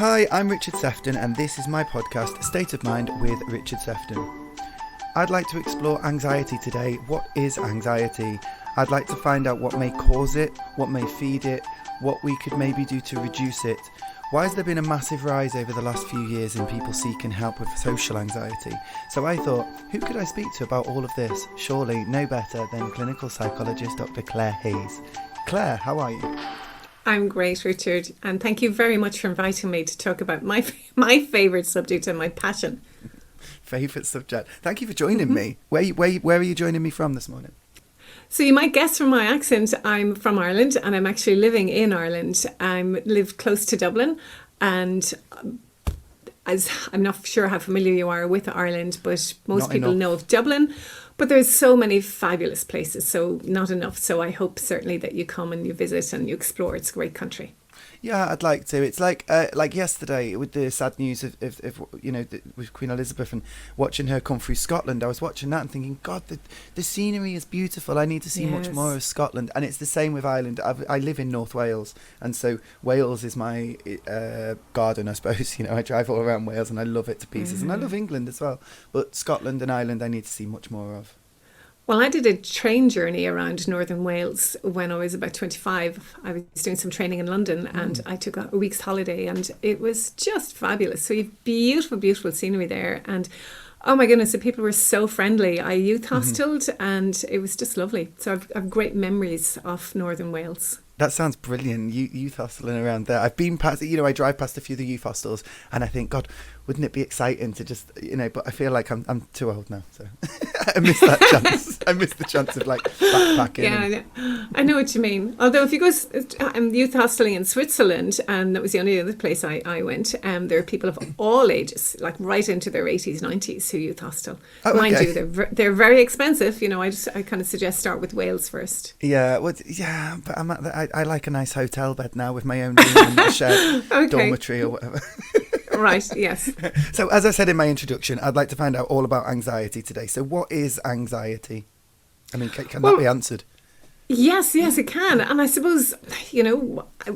Hi, I'm Richard Sefton and this is my podcast, State of Mind with Richard Sefton. I'd like to explore anxiety today. What is anxiety? I'd like to find out what may cause it, what may feed it, what we could maybe do to reduce it. Why has there been a massive rise over the last few years in people seeking help with social anxiety? So I thought, who could I speak to about all of this? Surely no better than clinical psychologist Dr. Claire Hayes. Claire, how are you? I'm great, Richard, and thank you very much for inviting me to talk about my favourite subject and my passion. Favourite subject. Thank you for joining me. Where are you joining me from this morning? So you might guess from my accent, I'm from Ireland and I'm actually living in Ireland. I live close to Dublin, and as I'm not sure how familiar you are with Ireland, but most people know of Dublin. But there's so many fabulous places, so not enough. So I hope certainly that you come and you visit and you explore. It's a great country. Yeah, I'd like to. It's like yesterday with the sad news of with Queen Elizabeth and watching her come through Scotland. I was watching that and thinking, God, the scenery is beautiful. I need to see much more of Scotland. And it's the same with Ireland. I live in North Wales, and so Wales is my garden, I suppose. I drive all around Wales and I love it to pieces. And I love England as well. But Scotland and Ireland I need to see much more of. Well, I did a train journey around Northern Wales when I was about 25. I was doing some training in London and I took a week's holiday and it was just fabulous. So you've beautiful, beautiful scenery there. And oh my goodness, the people were so friendly. I youth hosteled and it was just lovely. So I've great memories of Northern Wales. That sounds brilliant. Youth hosteling around there. I've been past, I drive past a few of the youth hostels and I think, God, wouldn't it be exciting to just, but I feel like I'm too old now. So I miss that chance. I miss the chance of backpacking. Yeah, I know what you mean. Although if you go youth hosteling in Switzerland, and that was the only other place I went, there are people of all ages, like right into their 80s, 90s who youth hostel. Oh, Mind okay. you, they're very expensive. I kind of suggest start with Wales first. Yeah, but I like a nice hotel bed now with my own room and a shared dormitory or whatever. Right, yes. So as I said in my introduction, I'd like to find out all about anxiety today. So what is anxiety? I mean, can that be answered? Yes, it can. And I suppose,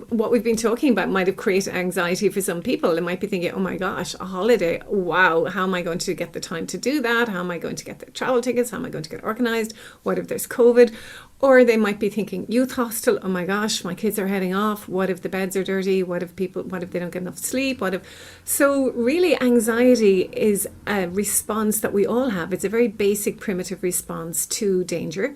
what we've been talking about might have created anxiety for some people. They might be thinking, oh my gosh, a holiday. Wow, how am I going to get the time to do that? How am I going to get the travel tickets? How am I going to get organised? What if there's COVID? Or they might be thinking, youth hostel, oh my gosh, my kids are heading off. What if the beds are dirty? What if they don't get enough sleep? So really anxiety is a response that we all have. It's a very basic primitive response to danger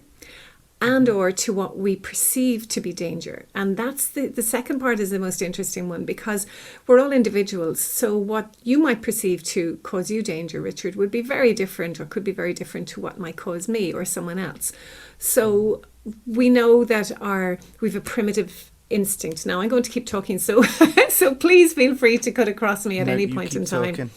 and or to what we perceive to be danger. And that's the second part is the most interesting one because we're all individuals. So what you might perceive to cause you danger, Richard, would be very different or could be very different to what might cause me or someone else. So we know that we've a primitive instinct. Now I'm going to keep talking, so please feel free to cut across me at any point in time.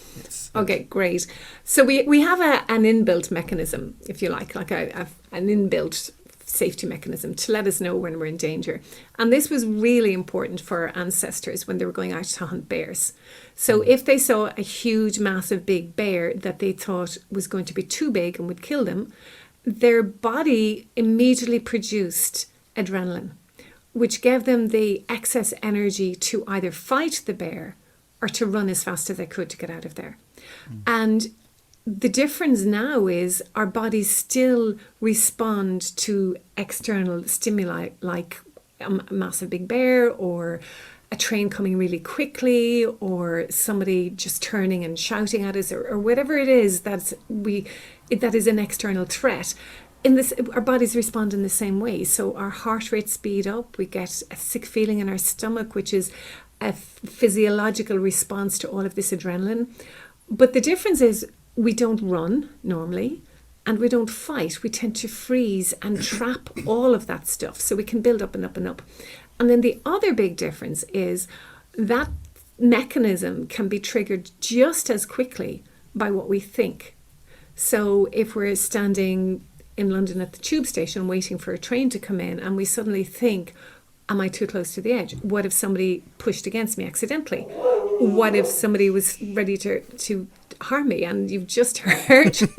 Okay, great. So we have an inbuilt mechanism, if you like an inbuilt safety mechanism to let us know when we're in danger. And this was really important for our ancestors when they were going out to hunt bears. So if they saw a huge, massive, big bear that they thought was going to be too big and would kill them, their body immediately produced adrenaline, which gave them the excess energy to either fight the bear or to run as fast as they could to get out of there. And the difference now is our bodies still respond to external stimuli like a massive big bear or a train coming really quickly or somebody just turning and shouting at us or whatever it is that is an external threat. Our bodies respond in the same way. So our heart rate speed up, we get a sick feeling in our stomach, which is a physiological response to all of this adrenaline. But the difference is we don't run normally and we don't fight. We tend to freeze and trap all of that stuff. So we can build up and up and up. And then the other big difference is that mechanism can be triggered just as quickly by what we think. So if we're standing in London at the tube station waiting for a train to come in and we suddenly think, am I too close to the edge? What if somebody pushed against me accidentally? What if somebody was ready to harm me? And you've just heard Sonny,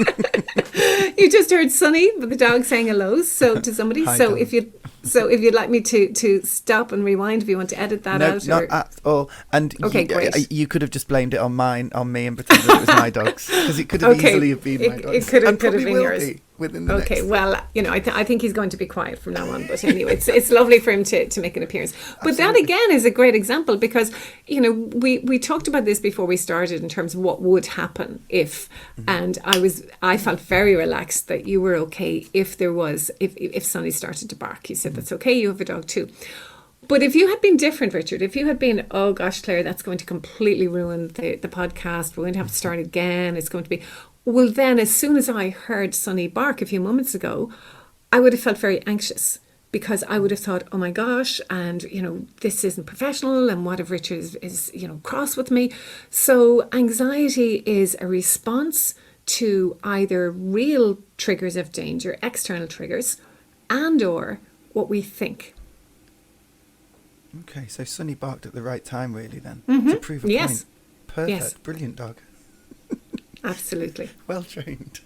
the dog, saying hello to somebody. Hi, so dog. if you So if you'd like me to stop and rewind, if you want to edit that No, out. not at all. And Okay, great. you could have just blamed it on me and pretended it was my dogs, because it could have easily have been my dogs. It could have probably been will yours. be within the Okay, next. well, I think he's going to be quiet from now on. But anyway, it's lovely for him to make an appearance. But Absolutely. that again is a great example, because we talked about this before we started in terms of what would happen if, and I felt very relaxed that you were okay if Sonny started to bark. You said that's okay. You have a dog too. But if you had been different, Richard, if you had been, oh gosh, Claire, that's going to completely ruin the podcast. We're going to have to start again. It's going to be... Well, then as soon as I heard Sonny bark a few moments ago, I would have felt very anxious, because I would have thought, oh my gosh, and, this isn't professional, and what if Richard is cross with me? So anxiety is a response to either real triggers of danger, external triggers, and or what we think. Okay, so Sonny barked at the right time, really, then, to prove a point. Perfect. Yes. Brilliant dog. Absolutely. Well trained.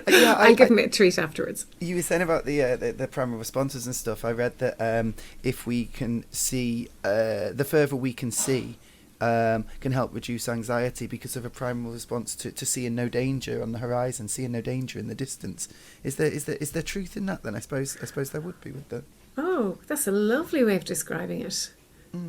I'll give him a treat afterwards. You were saying about the primal responses and stuff. I read that if we can see, the further we can see, can help reduce anxiety because of a primal response to seeing no danger on the horizon, seeing no danger in the distance. Is there truth in that then? I suppose there would be with the... Oh, that's a lovely way of describing it.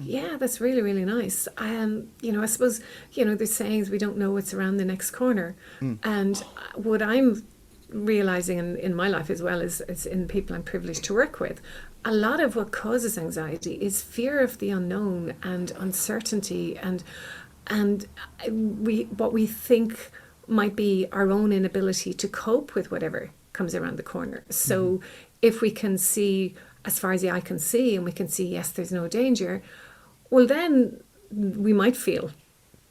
Yeah, that's really, really nice. I suppose, there's sayings, we don't know what's around the next corner. And what I'm realizing in my life as well is in people I'm privileged to work with, a lot of what causes anxiety is fear of the unknown and uncertainty and what we think might be our own inability to cope with whatever comes around the corner. So if we can see as far as the eye can see, and we can see, yes, there's no danger, well, then we might feel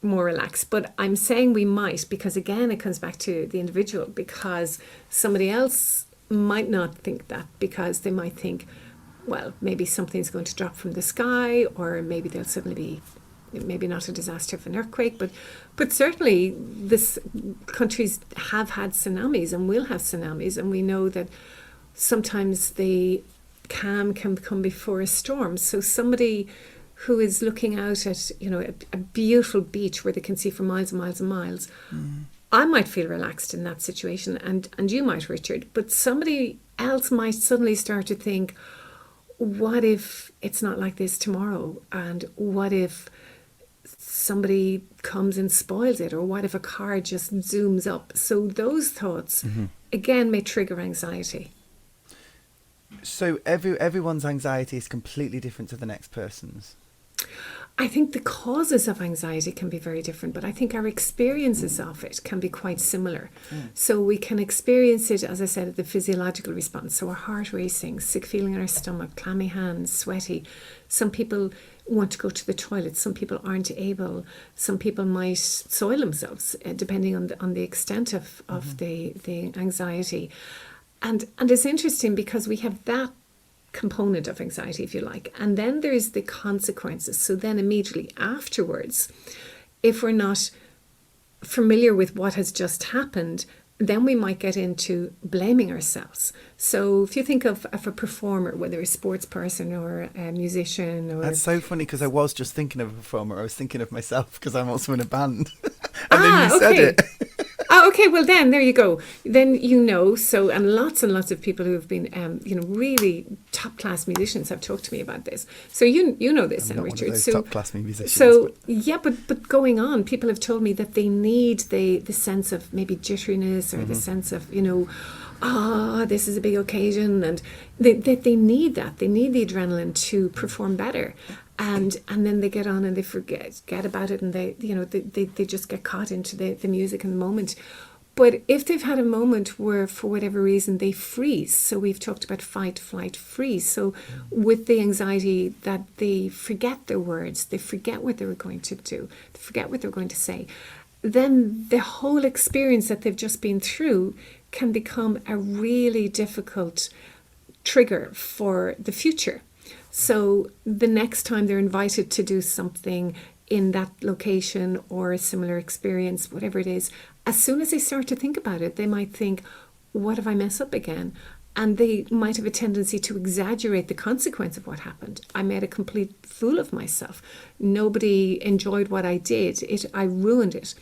more relaxed. But I'm saying we might, because again, it comes back to the individual, because somebody else might not think that, because they might think, well, maybe something's going to drop from the sky, or maybe there'll suddenly be, maybe not a disaster of an earthquake, but certainly countries have had tsunamis and will have tsunamis, and we know that sometimes the calm can come before a storm. So somebody who is looking out at a beautiful beach where they can see for miles and miles and miles, I might feel relaxed in that situation, and you might, Richard, but somebody else might suddenly start to think, what if it's not like this tomorrow, and what if somebody comes and spoils it, or what if a car just zooms up? So those thoughts again may trigger anxiety. So everyone's anxiety is completely different to the next person's? I think the causes of anxiety can be very different, but I think our experiences of it can be quite similar. So we can experience it, as I said, the physiological response. So our heart racing, sick feeling in our stomach, clammy hands, sweaty. Some people want to go to the toilet. Some people aren't able. Some people might soil themselves, depending on the extent of the anxiety. And it's interesting because we have that component of anxiety, if you like, and then there's the consequences. So then immediately afterwards, if we're not familiar with what has just happened, then we might get into blaming ourselves. So if you think of a performer, whether a sports person or a musician, or... That's so funny, because I was just thinking of a performer. I was thinking of myself, because I'm also in a band. Then you said it. Okay, well then, there you go. Then so, and lots of people who have been, really top-class musicians have talked to me about this. So you know this, I'm not Richard. one of those top-class musicians. So, yeah, but going on, people have told me that they need the sense of maybe jitteriness, or the sense of, this is a big occasion, and they need that. They need the adrenaline to perform better. And then they get on and they forget about it, and they just get caught into the music and the moment. But if they've had a moment where, for whatever reason, they freeze, so we've talked about fight, flight, freeze. So with the anxiety that they forget their words, they forget what they were going to do, they forget what they're going to say, then the whole experience that they've just been through can become a really difficult trigger for the future. So the next time they're invited to do something in that location or a similar experience, whatever it is, as soon as they start to think about it, they might think, what if I mess up again? And they might have a tendency to exaggerate the consequence of what happened. I made a complete fool of myself. Nobody enjoyed what I did. I ruined it.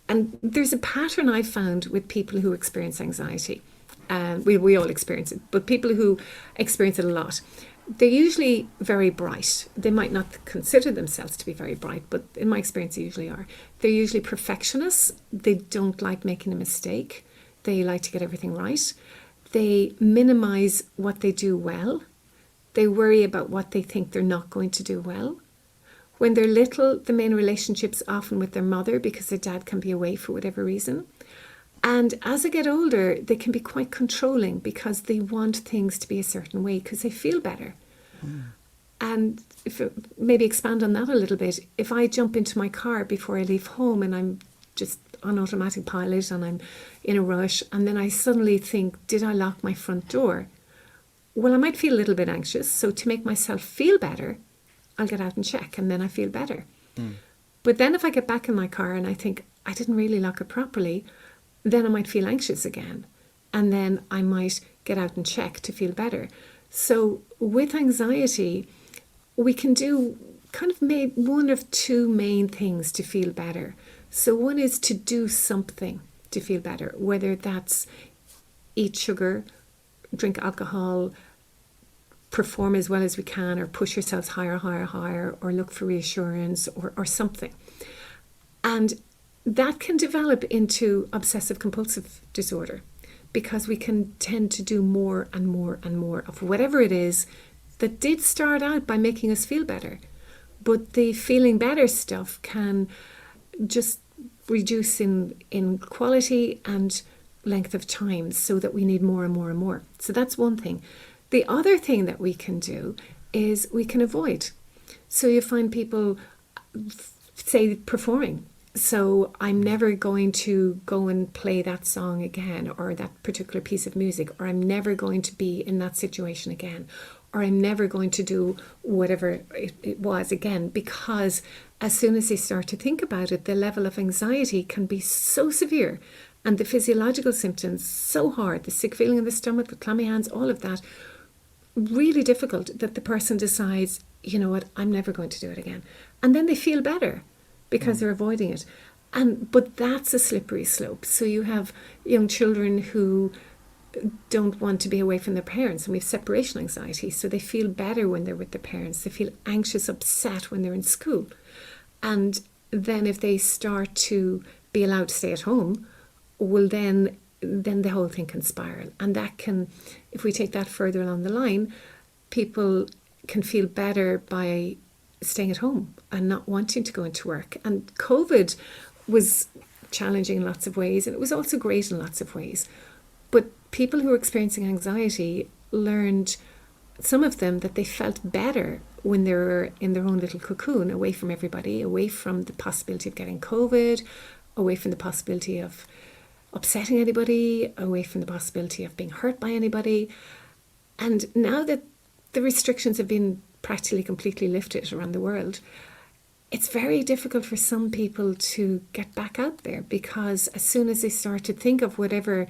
And there's a pattern I found with people who experience anxiety. We all experience it, but people who experience it a lot, they're usually very bright. They might not consider themselves to be very bright, but in my experience, they usually are. They're usually perfectionists. They don't like making a mistake. They like to get everything right. They minimize what they do well. They worry about what they think they're not going to do well. When they're little, the main relationship's often with their mother because their dad can be away for whatever reason. And as they get older, they can be quite controlling because they want things to be a certain way because they feel better. And maybe expand on that a little bit. If I jump into my car before I leave home and I'm just on automatic pilot and I'm in a rush, and then I suddenly think, did I lock my front door? Well, I might feel a little bit anxious. So to make myself feel better, I'll get out and check, and then I feel better. But then if I get back in my car and I think I didn't really lock it properly, then I might feel anxious again. And then I might get out and check to feel better. So with anxiety, we can do kind of one of two main things to feel better. So one is to do something to feel better, whether that's eat sugar, drink alcohol, perform as well as we can, or push yourselves higher, or look for reassurance or something. And that can develop into obsessive compulsive disorder because we can tend to do more and more and more of whatever it is that did start out by making us feel better. But the feeling better stuff can just reduce in quality and length of time so that we need more and more and more. So that's one thing. The other thing that we can do is we can avoid. So you find people, say, performing. So I'm never going to go and play that song again, or that particular piece of music, or I'm never going to be in that situation again, or I'm never going to do whatever it was again, because as soon as they start to think about it, the level of anxiety can be so severe and the physiological symptoms so hard, the sick feeling in the stomach, the clammy hands, all of that, really difficult, that the person decides, you know what, I'm never going to do it again. And then they feel better because they're avoiding it. But that's a slippery slope. So you have young children who don't want to be away from their parents, and we have separation anxiety, so they feel better when they're with their parents. They feel anxious, upset when they're in school. And then if they start to be allowed to stay at home, well, then the whole thing can spiral. And that can, if we take that further along the line, people can feel better by staying at home and not wanting to go into work. And COVID was challenging in lots of ways, and it was also great in lots of ways. But people who were experiencing anxiety learned, some of them, that they felt better when they were in their own little cocoon, away from everybody, away from the possibility of getting COVID, away from the possibility of upsetting anybody, away from the possibility of being hurt by anybody. And now that the restrictions have been practically completely lifted around the world, it's very difficult for some people to get back out there, because as soon as they start to think of whatever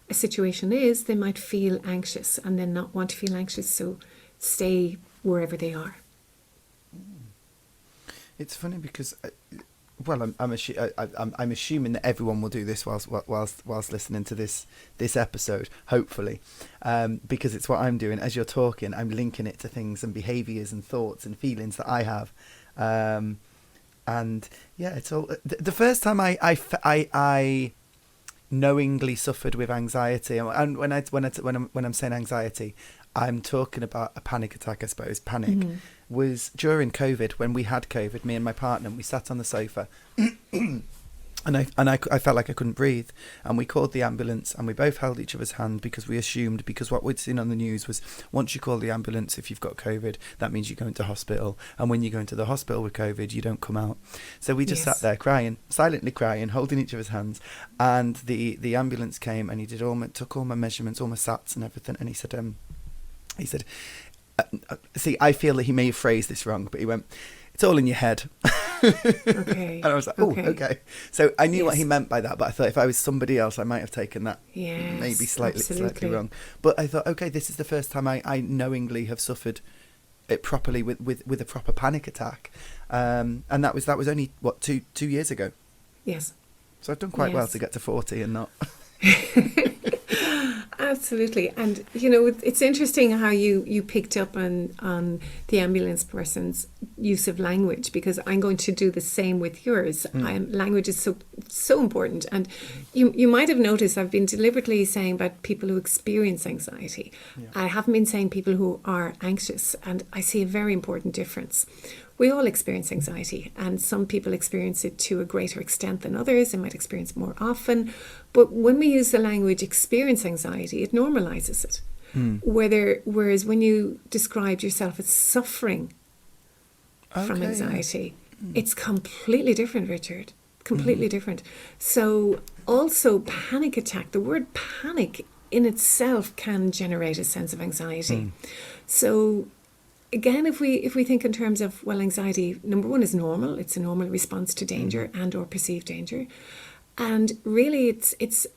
a situation is, they might feel anxious and then not want to feel anxious, so stay wherever they are. It's funny because, well, I'm assuming that everyone will do this whilst listening to this episode, hopefully, because it's what I'm doing. As you're talking, I'm linking it to things and behaviours and thoughts and feelings that I have, and yeah, it's all. The first time I knowingly suffered with anxiety, and when I'm saying anxiety, I'm talking about a panic attack, I suppose. Panic was during COVID, when we had COVID, me and my partner, and we sat on the sofa and I felt like I couldn't breathe, and we called the ambulance, and we both held each other's hand because we assumed, because what we'd seen on the news was, once you call the ambulance, if you've got COVID, that means you go into hospital, and when you go into the hospital with COVID, you don't come out. So we just sat there crying, silently crying, holding each other's hands, and the ambulance came, and he took all my measurements, all my SATs and everything, and he said, see, I feel that he may have phrased this wrong, but he went, "It's all in your head." Okay. And I was like, oh, okay. So I knew what he meant by that, but I thought if I was somebody else, I might have taken that maybe slightly wrong. But I thought, okay, this is the first time I knowingly have suffered it properly with a proper panic attack. And that was only, what, two years ago? Yes. So I've done quite well to get to 40 and not... Absolutely. And, you know, it's interesting how you picked up on the ambulance person's use of language, because I'm going to do the same with yours. Language is so important. And you might have noticed I've been deliberately saying about people who experience anxiety. Yeah. I haven't been saying people who are anxious. And I see a very important difference. We all experience anxiety, and some people experience it to a greater extent than others. They might experience it more often. But when we use the language experience anxiety, it normalizes it. Whereas when you described yourself as suffering from anxiety, it's completely different, Richard. Completely different. So also panic attack, the word panic in itself can generate a sense of anxiety. So again, if we think in terms of, well, anxiety, number one, is normal. It's a normal response to danger and or perceived danger. And really it's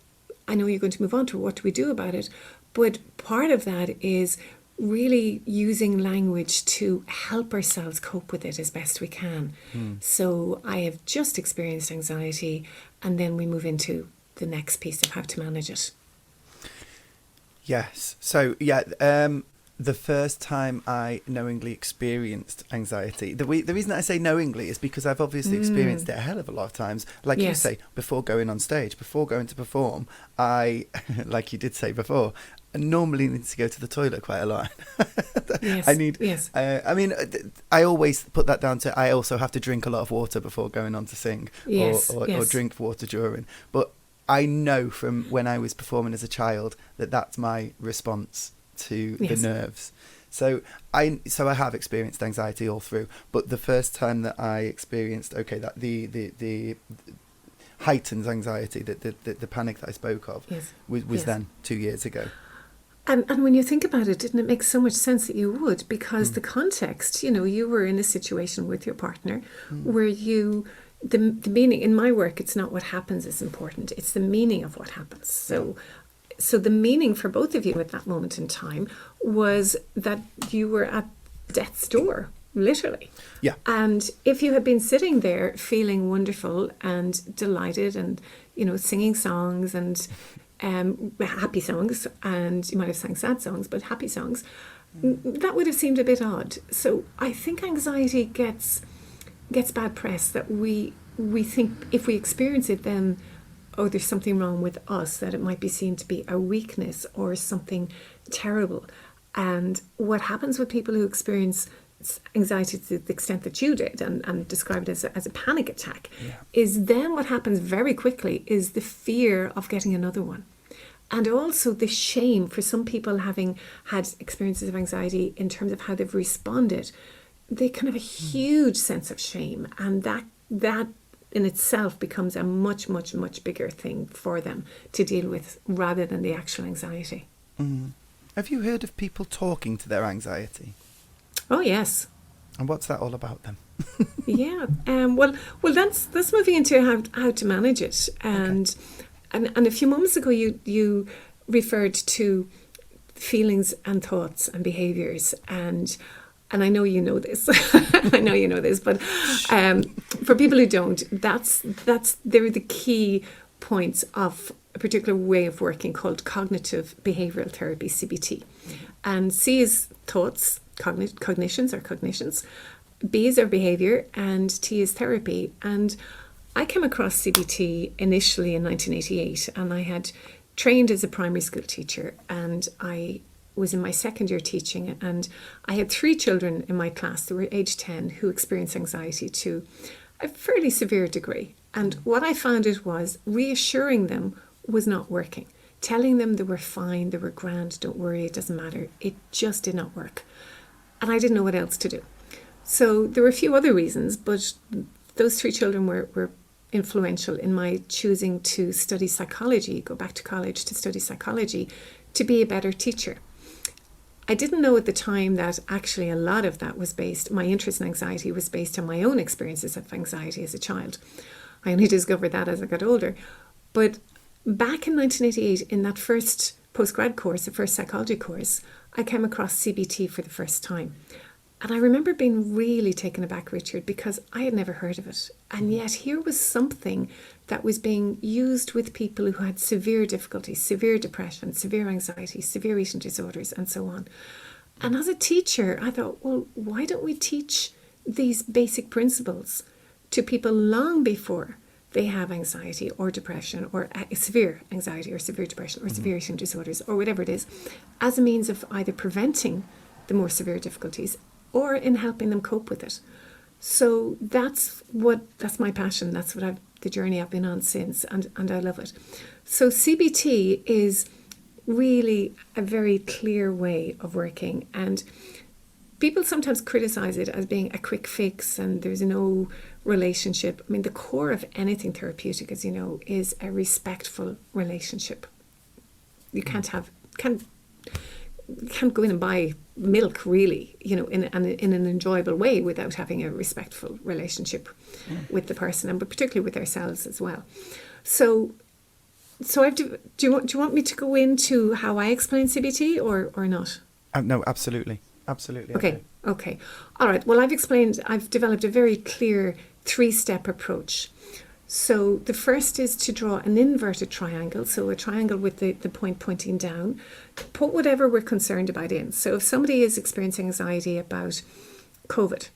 I know you're going to move on to what do we do about it, but part of that is really using language to help ourselves cope with it as best we can. So I have just experienced anxiety, and then we move into the next piece of how to manage it. Yes. So, the first time I knowingly experienced anxiety, the reason that I say knowingly is because I've obviously experienced it a hell of a lot of times. Like you say, before going on stage, before going to perform, I, like you did say before, I normally need to go to the toilet quite a lot. I mean, I always put that down to I also have to drink a lot of water before going on to sing, or drink water during. But I know from when I was performing as a child that that's my response to the nerves. So I have experienced anxiety all through, but the first time that I experienced that the heightened anxiety, the panic that I spoke of was then 2 years ago. And when you think about it, didn't it make so much sense that you would? Because the context, you know, you were in a situation with your partner where the meaning, in my work, it's not what happens is important, it's the meaning of what happens. So the meaning for both of you at that moment in time was that you were at death's door, literally. Yeah. And if you had been sitting there feeling wonderful and delighted and, you know, singing songs and happy songs, and you might have sang sad songs, but happy songs, that would have seemed a bit odd. So I think anxiety gets bad press, that we think if we experience it, then there's something wrong with us, that it might be seen to be a weakness or something terrible. And what happens with people who experience anxiety to the extent that you did and described it as a panic attack is then what happens very quickly is the fear of getting another one. And also the shame for some people having had experiences of anxiety in terms of how they've responded. They can have a huge sense of shame, and that in itself becomes a much, much, much bigger thing for them to deal with rather than the actual anxiety. Have you heard of people talking to their anxiety? Oh, yes. And what's that all about then? Well, that's moving into how to manage it. And a few moments ago, you referred to feelings and thoughts and behaviours, and I know you know this. I know you know this, but for people who don't, they're the key points of a particular way of working called cognitive behavioural therapy, CBT. And C is thoughts, cognitions. B is our behaviour, and T is therapy. And I came across CBT initially in 1988, and I had trained as a primary school teacher, and I was in my second year teaching, and I had 3 children in my class that were age 10 who experienced anxiety to a fairly severe degree. And what I found it was reassuring them was not working. Telling them they were fine, they were grand, don't worry, it doesn't matter. It just did not work. And I didn't know what else to do. So there were a few other reasons, but those 3 children were influential in my choosing to study psychology, go back to college to study psychology, to be a better teacher. I didn't know at the time that actually a lot of that was based, my interest in anxiety was based on my own experiences of anxiety as a child. I only discovered that as I got older. But back in 1988, in that first postgrad course, the first psychology course, I came across CBT for the first time. And I remember being really taken aback, Richard, because I had never heard of it. And yet here was something that was being used with people who had severe difficulties, severe depression, severe anxiety, severe eating disorders, and so on. And as a teacher, I thought, well, why don't we teach these basic principles to people long before they have anxiety or depression or severe anxiety or severe depression or severe eating disorders or whatever it is, as a means of either preventing the more severe difficulties or in helping them cope with it. So that's my passion. That's the journey I've been on since, and I love it. So CBT is really a very clear way of working, and people sometimes criticize it as being a quick fix and there's no relationship. I mean, the core of anything therapeutic, as you know, is a respectful relationship. You can't go in and buy milk, really, in an enjoyable way without having a respectful relationship with the person, and but particularly with ourselves as well. So do you want me to go into how I explain CBT or not? No, absolutely. Okay. All right. Well, I've developed a very clear 3-step approach. So the first is to draw an inverted triangle, so a triangle with the point pointing down. Put whatever we're concerned about in. So if somebody is experiencing anxiety about COVID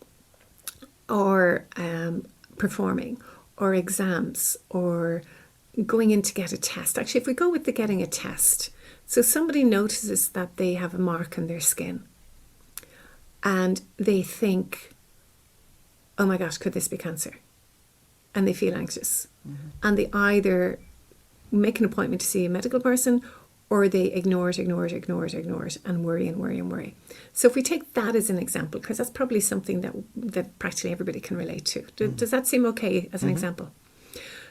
or performing or exams or going in to get a test. Actually, if we go with the getting a test, so somebody notices that they have a mark on their skin and they think, oh my gosh, could this be cancer? And they feel anxious. And they either make an appointment to see a medical person or they ignore it and worry. So if we take that as an example, because that's probably something that practically everybody can relate to. Does that seem okay as an example?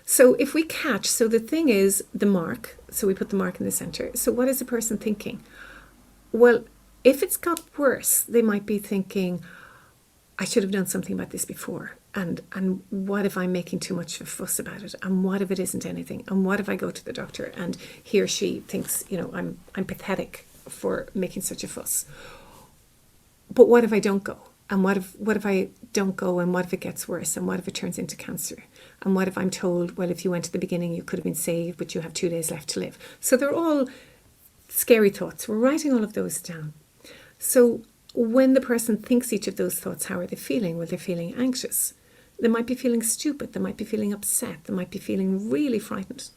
So if we so the thing is the mark, so we put the mark in the center. So what is the person thinking? Well, if it's got worse, they might be thinking, I should have done something about this before. And what if I'm making too much of a fuss about it? And what if it isn't anything? And what if I go to the doctor and he or she thinks, I'm pathetic for making such a fuss? But what if I don't go? And what if I don't go, and what if it gets worse? And what if it turns into cancer? And what if I'm told, well, if you went at the beginning, you could have been saved, but you have 2 days left to live? So they're all scary thoughts. We're writing all of those down. So when the person thinks each of those thoughts, how are they feeling? Well, they're feeling anxious. They might be feeling stupid. They might be feeling upset. They might be feeling really frightened.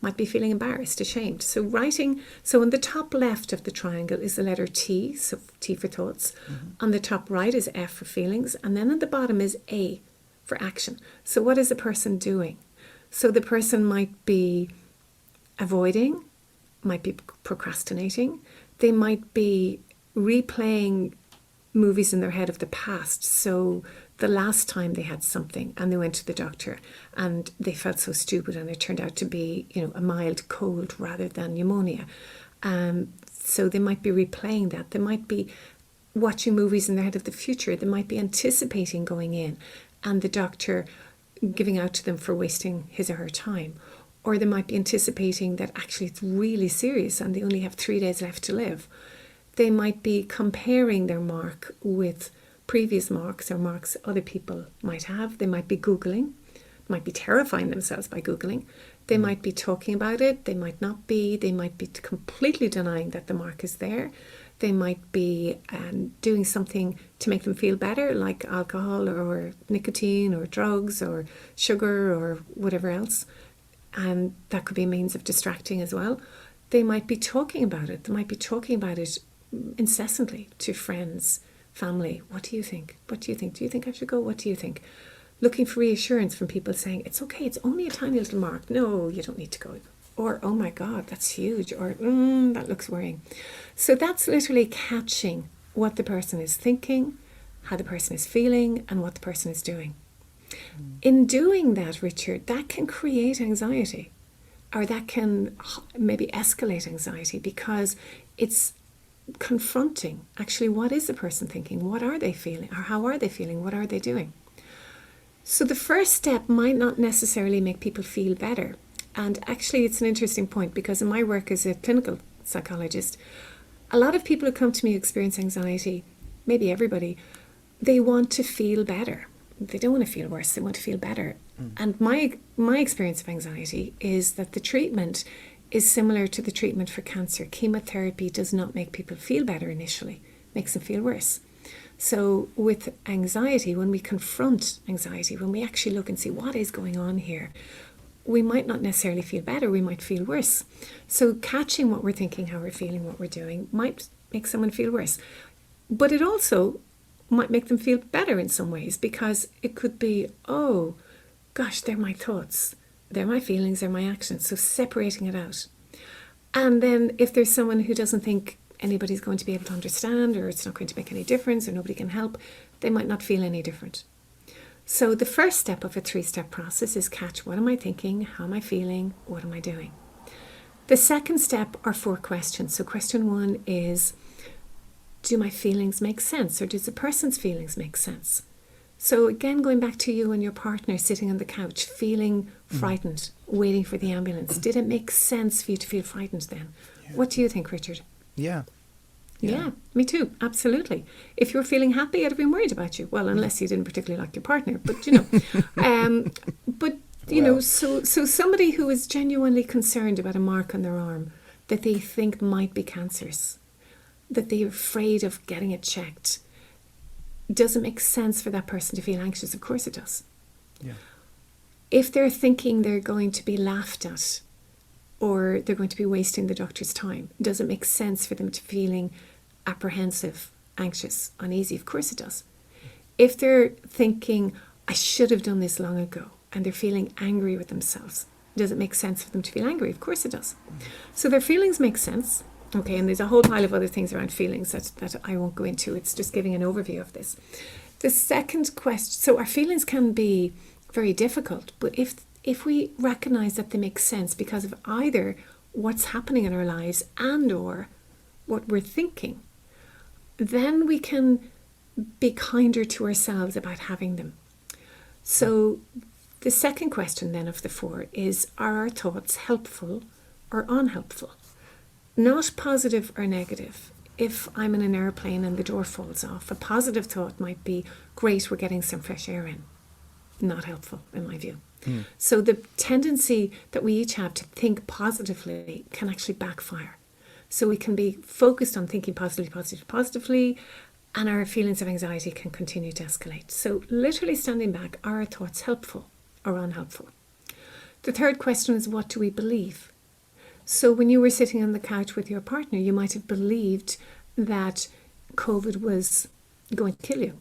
Might be feeling embarrassed, ashamed. So on the top left of the triangle is the letter T, so T for thoughts. On the top right is F for feelings. And then at the bottom is A for action. So what is the person doing? So the person might be avoiding, might be procrastinating. They might be replaying movies in their head of the past. So the last time they had something and they went to the doctor and they felt so stupid and it turned out to be, a mild cold rather than pneumonia. So they might be replaying that. They might be watching movies in their head of the future. They might be anticipating going in and the doctor giving out to them for wasting his or her time. Or they might be anticipating that actually it's really serious and they only have 3 days left to live. They might be comparing their mark with previous marks or marks other people might have. They might be Googling, might be terrifying themselves by Googling. They might be talking about it. They might not be. They might be completely denying that the mark is there. They might be doing something to make them feel better, like alcohol or nicotine or drugs or sugar or whatever else. And that could be a means of distracting as well. They might be talking about it. They might be talking about it incessantly to friends, family. What do you think? What do you think? Do you think I should go? What do you think? Looking for reassurance from people saying, it's okay, it's only a tiny little mark. No, you don't need to go. Or, oh my God, that's huge. Or, that looks worrying. So that's literally catching what the person is thinking, how the person is feeling, and what the person is doing. In doing that, Richard, that can create anxiety, or that can maybe escalate anxiety, because it's confronting actually what is the person thinking, what are they feeling, or how are they feeling, what are they doing. So the first step might not necessarily make people feel better. And actually it's an interesting point, because in my work as a clinical psychologist, a lot of people who come to me who experience anxiety, maybe everybody, they want to feel better. They don't want to feel worse, they want to feel better. And my experience of anxiety is that the treatment is similar to the treatment for cancer. Chemotherapy does not make people feel better initially, it makes them feel worse. So with anxiety, when we confront anxiety, when we actually look and see what is going on here, we might not necessarily feel better, we might feel worse. So catching what we're thinking, how we're feeling, what we're doing might make someone feel worse. But it also might make them feel better in some ways, because it could be, oh gosh, they're my thoughts, they're my feelings, they're my actions. So separating it out. And then if there's someone who doesn't think anybody's going to be able to understand, or it's not going to make any difference, or nobody can help, they might not feel any different. So the first step of a 3-step process is catch what am I thinking, how am I feeling, what am I doing. The second step are 4 questions. So question 1 is, do my feelings make sense, or does the person's feelings make sense? So again, going back to you and your partner sitting on the couch, feeling frightened, waiting for the ambulance. Did it make sense for you to feel frightened then? Yeah. What do you think, Richard? Yeah. Yeah, me too. Absolutely. If you're feeling happy, I'd have been worried about you. Well, unless you didn't particularly like your partner, but you know, so somebody who is genuinely concerned about a mark on their arm that they think might be cancerous, that they're afraid of getting it checked, does it make sense for that person to feel anxious? Of course it does. Yeah. If they're thinking they're going to be laughed at, or they're going to be wasting the doctor's time, does it make sense for them to feeling apprehensive, anxious, uneasy? Of course it does. If they're thinking, I should have done this long ago, and they're feeling angry with themselves, does it make sense for them to feel angry? Of course it does. So their feelings make sense. Okay, and there's a whole pile of other things around feelings that I won't go into. It's just giving an overview of this. The second question, so our feelings can be very difficult, but if we recognize that they make sense because of either what's happening in our lives and or what we're thinking, then we can be kinder to ourselves about having them. So the second question then of the 4 is, are our thoughts helpful or unhelpful? Not positive or negative. If I'm in an airplane and the door falls off, a positive thought might be, great, we're getting some fresh air in. Not helpful, in my view. So the tendency that we each have to think positively can actually backfire. So we can be focused on thinking positively, and our feelings of anxiety can continue to escalate. So literally standing back, are our thoughts helpful or unhelpful? The third question is, what do we believe? So when you were sitting on the couch with your partner, you might have believed that COVID was going to kill you.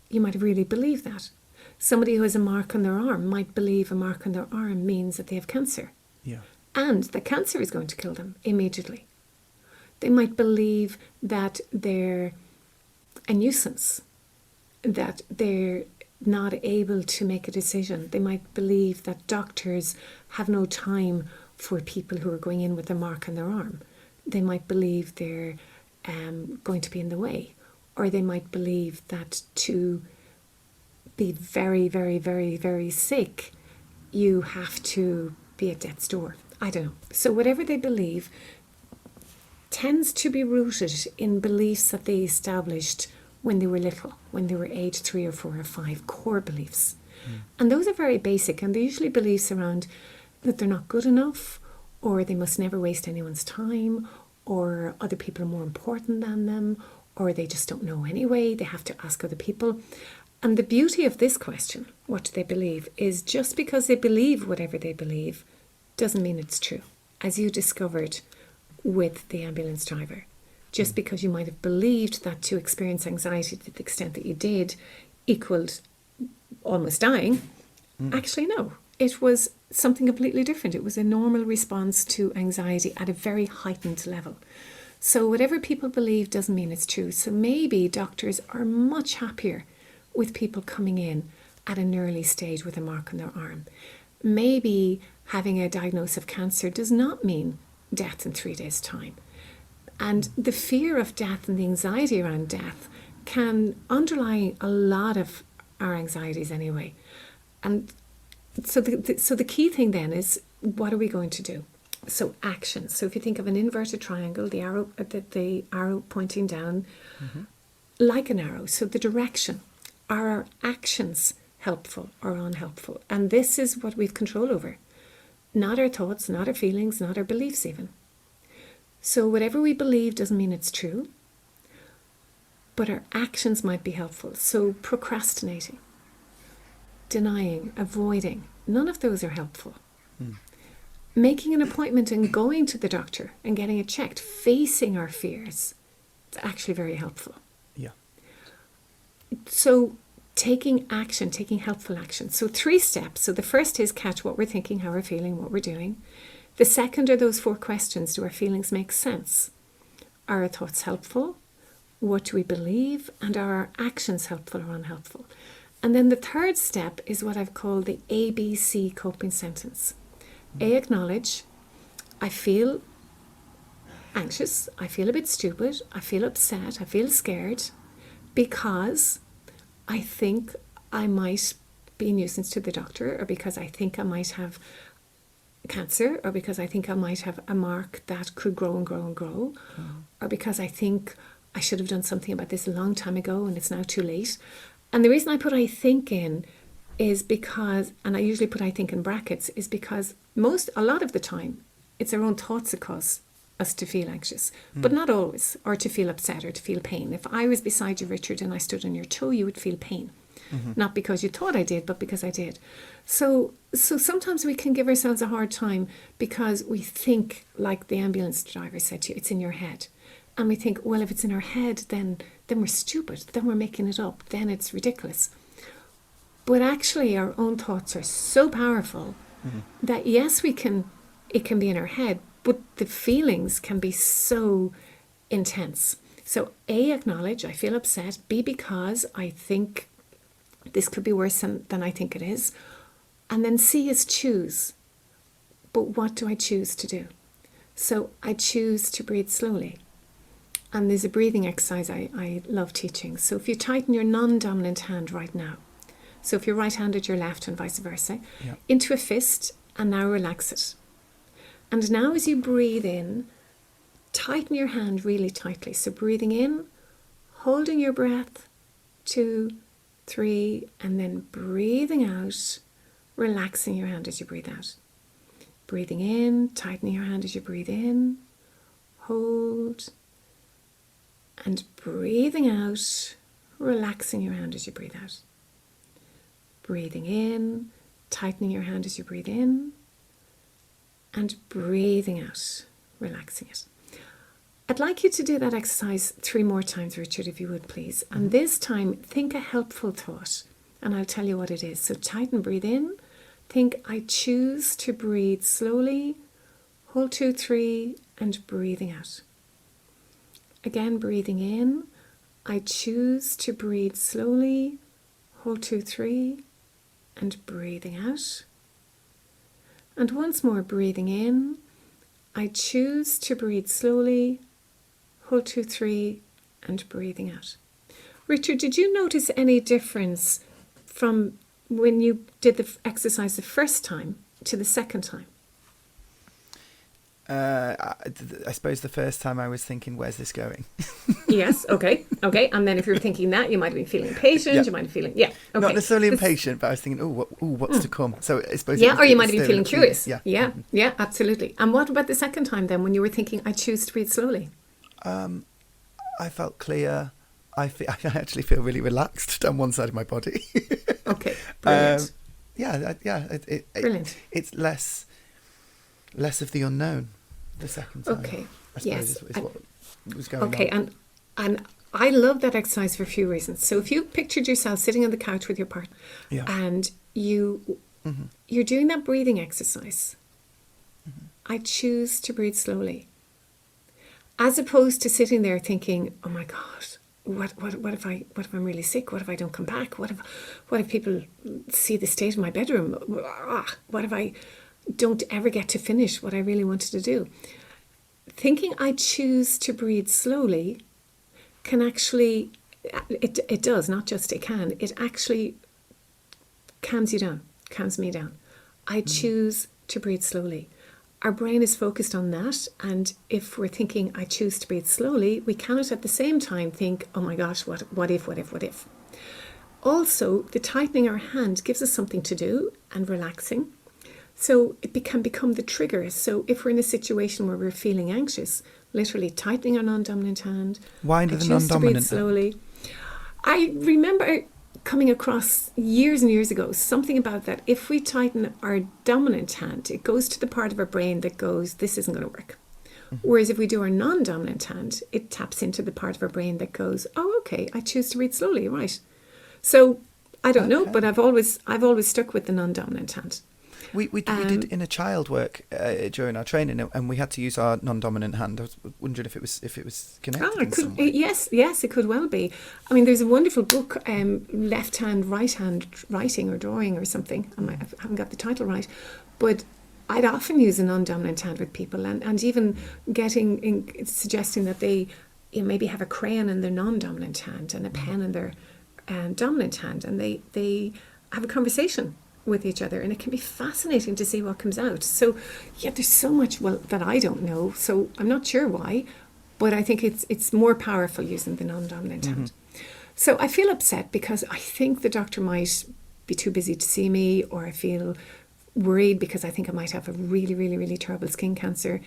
You might have really believed that. Somebody who has a mark on their arm might believe a mark on their arm means that they have cancer. Yeah. And that cancer is going to kill them immediately. They might believe that they're a nuisance, that they're not able to make a decision. They might believe that doctors have no time for people who are going in with a mark on their arm. They might believe they're going to be in the way. Or they might believe that to be very, very, very, very sick, you have to be at death's door. I don't know. So whatever they believe tends to be rooted in beliefs that they established when they were little, when they were age 3 or 4 or 5, core beliefs. And those are very basic, and they're usually beliefs around that they're not good enough, or they must never waste anyone's time, or other people are more important than them, or they just don't know anyway, they have to ask other people. And the beauty of this question, what do they believe, is just because they believe whatever they believe doesn't mean it's true. As you discovered with the ambulance driver, just because you might have believed that to experience anxiety to the extent that you did equaled almost dying, actually no. It was something completely different. It was a normal response to anxiety at a very heightened level. So whatever people believe doesn't mean it's true. So maybe doctors are much happier with people coming in at an early stage with a mark on their arm. Maybe having a diagnosis of cancer does not mean death in 3 days' time. And the fear of death and the anxiety around death can underlie a lot of our anxieties anyway. And so the key thing then is, what are we going to do? So action. So if you think of an inverted triangle, the arrow pointing down like an arrow. So the direction. Are our actions helpful or unhelpful? And this is what we've control over. Not our thoughts, not our feelings, not our beliefs even. So whatever we believe doesn't mean it's true, but our actions might be helpful. So procrastinating, denying, avoiding, none of those are helpful. Making an appointment and going to the doctor and getting it checked, facing our fears, it's actually very helpful. Yeah. So taking action, taking helpful action. So 3 steps. So the first is catch what we're thinking, how we're feeling, what we're doing. The second are those 4 questions. Do our feelings make sense? Are our thoughts helpful? What do we believe? And are our actions helpful or unhelpful? And then the third step is what I've called the ABC coping sentence. A, acknowledge, I feel anxious, I feel a bit stupid, I feel upset, I feel scared because I think I might be a nuisance to the doctor, or because I think I might have cancer, or because I think I might have a mark that could grow and grow and grow, or because I think I should have done something about this a long time ago and it's now too late. And the reason I put I think in is because, and I usually put I think in brackets, is because a lot of the time it's our own thoughts that cause us to feel anxious, but not always, or to feel upset or to feel pain. If I was beside you, Richard, and I stood on your toe, you would feel pain. Not because you thought I did, but because I did. So sometimes we can give ourselves a hard time because we think, like the ambulance driver said to you, it's in your head. And we think, well, if it's in our head, then we're stupid, then we're making it up, then it's ridiculous. But actually our own thoughts are so powerful that yes, it can be in our head, but the feelings can be so intense. So A, acknowledge, I feel upset. B, because I think this could be worse than I think it is. And then C is choose. But what do I choose to do? So I choose to breathe slowly. And there's a breathing exercise I love teaching. So if you tighten your non-dominant hand right now, so if you're right-handed, you're left and vice versa, into a fist, and now relax it. And now as you breathe in, tighten your hand really tightly. So breathing in, holding your breath, 2, 3, and then breathing out, relaxing your hand as you breathe out. Breathing in, tightening your hand as you breathe in, hold, and breathing out, relaxing your hand as you breathe out. Breathing in, tightening your hand as you breathe in, and breathing out, relaxing it. I'd like you to do that exercise 3 more times, Richard, if you would please. And this time, think a helpful thought, and I'll tell you what it is. So tighten, breathe in, think I choose to breathe slowly, hold 2, 3, and breathing out. Again, breathing in, I choose to breathe slowly, hold 2, 3, and breathing out. And once more, breathing in, I choose to breathe slowly, hold 2, 3, and breathing out. Richard, did you notice any difference from when you did the exercise the first time to the second time? I suppose the first time I was thinking, where's this going? Yes, okay. And then if you were thinking that, you might have been feeling impatient, you might have been feeling, okay. Not necessarily impatient, but I was thinking, what's to come? So I suppose or you might have been feeling curious. Yeah, absolutely. And what about the second time then, when you were thinking, I choose to breathe slowly? I felt clear. I actually feel really relaxed down one side of my body. Okay, brilliant. Brilliant. It's less of the unknown the second time. Okay, I suppose is what was going on. Okay, and I love that exercise for a few reasons. So if you pictured yourself sitting on the couch with your partner, and you're doing that breathing exercise, I choose to breathe slowly, as opposed to sitting there thinking, oh my God, what if I'm really sick? What if I don't come back? What if people see the state of my bedroom? What if I don't ever get to finish what I really wanted to do? thinking I choose to breathe slowly can actually, it does, not just it can, it actually calms me down. I choose to breathe slowly. Our brain is focused on that, and if we're thinking I choose to breathe slowly, we cannot at the same time think, oh my gosh, what if? Also, the tightening our hand gives us something to do and relaxing. So it can become the trigger. So if we're in a situation where we're feeling anxious, literally tightening our non-dominant hand. Why the non-dominant slowly. I remember coming across years and years ago something about that. If we tighten our dominant hand, it goes to the part of our brain that goes, this isn't going to work. Whereas if we do our non-dominant hand, it taps into the part of our brain that goes, oh, okay, I choose to breathe slowly, right? So I don't know, but I've always stuck with the non-dominant hand. We did inner child work during our training, and we had to use our non-dominant hand. I was wondering if it was connected. In some way. Yes, it could well be. I mean, there's a wonderful book, Left Hand, Right Hand Writing or Drawing or something. I haven't got the title right, but I'd often use a non-dominant hand with people, and even suggesting that they maybe have a crayon in their non-dominant hand and a pen in their dominant hand, and they have a conversation with each other, and it can be fascinating to see what comes out. So yeah, there's so much that I don't know, so I'm not sure why, but I think it's more powerful using the non-dominant hand. So I feel upset because I think the doctor might be too busy to see me, or I feel worried because I think I might have a really, really, really terrible skin cancer.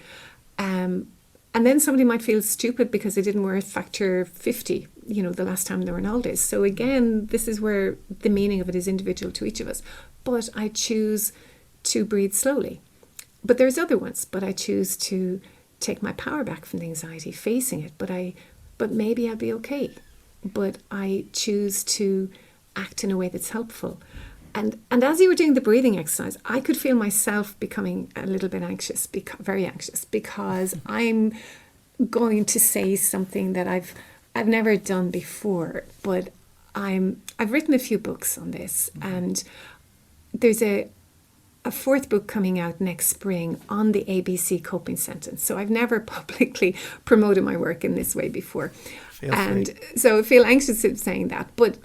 And then somebody might feel stupid because they didn't wear factor 50, the last time they were in holidays. So again, this is where the meaning of it is individual to each of us. But I choose to breathe slowly. But there's other ones. But I choose to take my power back from the anxiety, facing it. But maybe I'll be okay. But I choose to act in a way that's helpful. And as you were doing the breathing exercise, I could feel myself becoming a little bit anxious, very anxious, because I'm going to say something that I've never done before. But I've written a few books on this, and there's a fourth book coming out next spring on the ABC coping sentence. So I've never publicly promoted my work in this way before. So I feel anxious in saying that, but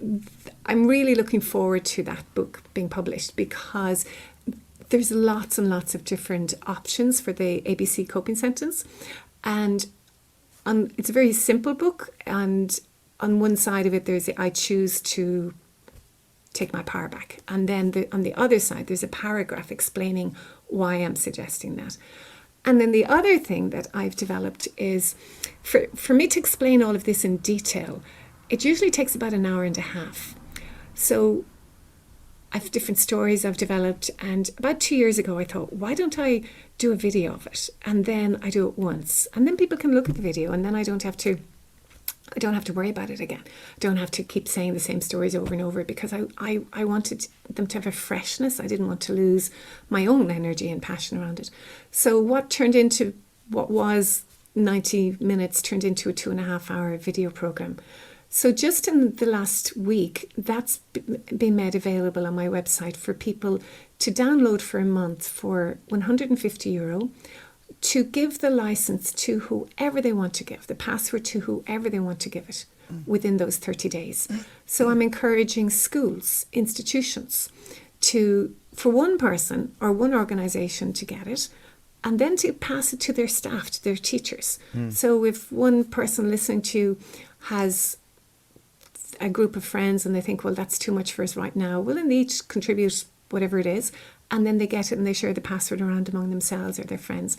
I'm really looking forward to that book being published, because there's lots and lots of different options for the ABC coping sentence, and it's a very simple book, and on one side of it I choose to take my power back, and then on the other side there's a paragraph explaining why I'm suggesting that. And then the other thing that I've developed is for me to explain all of this in detail, it usually takes about an hour and a half. So I have different stories I've developed, and about 2 years ago I thought, why don't I do a video of it? And then I do it once, and then people can look at the video, and then I don't have to worry about it again. I don't have to keep saying the same stories over and over, because I wanted them to have a freshness. I didn't want to lose my own energy and passion around it. So what was 90 minutes turned into a 2.5 hour video program. So just in the last week, that's been made available on my website for people to download for a month for €150, to give the license to whoever they want to give, the password to whoever they want to give it within those 30 days. So I'm encouraging schools, institutions, for one person or one organisation to get it, and then to pass it to their staff, to their teachers. So if one person listening to you has a group of friends and they think, well, that's too much for us right now, well, then they each contribute whatever it is, and then they get it and they share the password around among themselves or their friends.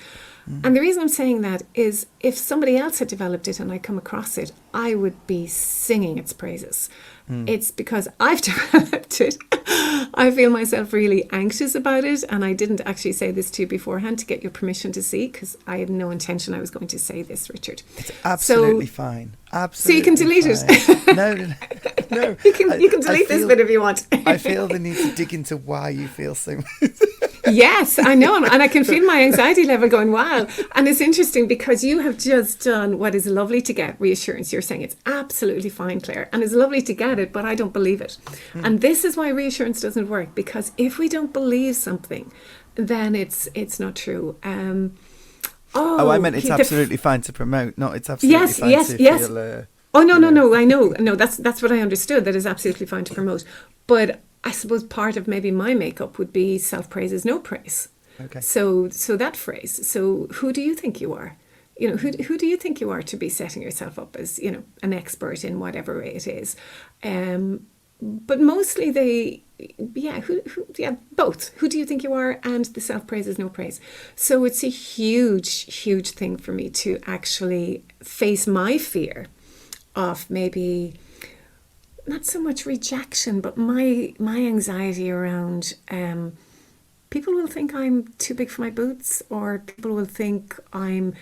And the reason I'm saying that is, if somebody else had developed it and I come across it, I would be singing its praises. It's because I've developed it. I feel myself really anxious about it, and I didn't actually say this to you beforehand to get your permission to see, because I had no intention I was going to say this, Richard. It's absolutely fine. Absolutely. So you can delete it. No. You can delete this bit if you want. I feel the need to dig into why you feel so. Yes, I know, and I can feel my anxiety level going wild. And it's interesting because you have just done what is lovely to get, reassurance. You're saying it's absolutely fine, Claire, and it's lovely to get it, but I don't believe it. And this is why reassurance doesn't work, because if we don't believe something, then it's not true. Oh, I meant it's absolutely fine to promote, not it's absolutely fine to feel... Oh, no, I know. No, that's what I understood, that is absolutely fine to promote. But I suppose part of maybe my makeup would be self-praise is no praise. Okay. So that phrase. So who do you think you are? You know, who do you think you are to be setting yourself up as, you know, an expert in whatever way it is? But mostly both. Who do you think you are? And the self-praise is no praise. So it's a huge thing for me to actually face my fear of maybe not so much rejection, but my anxiety around people will think I'm too big for my boots, or people will think I'm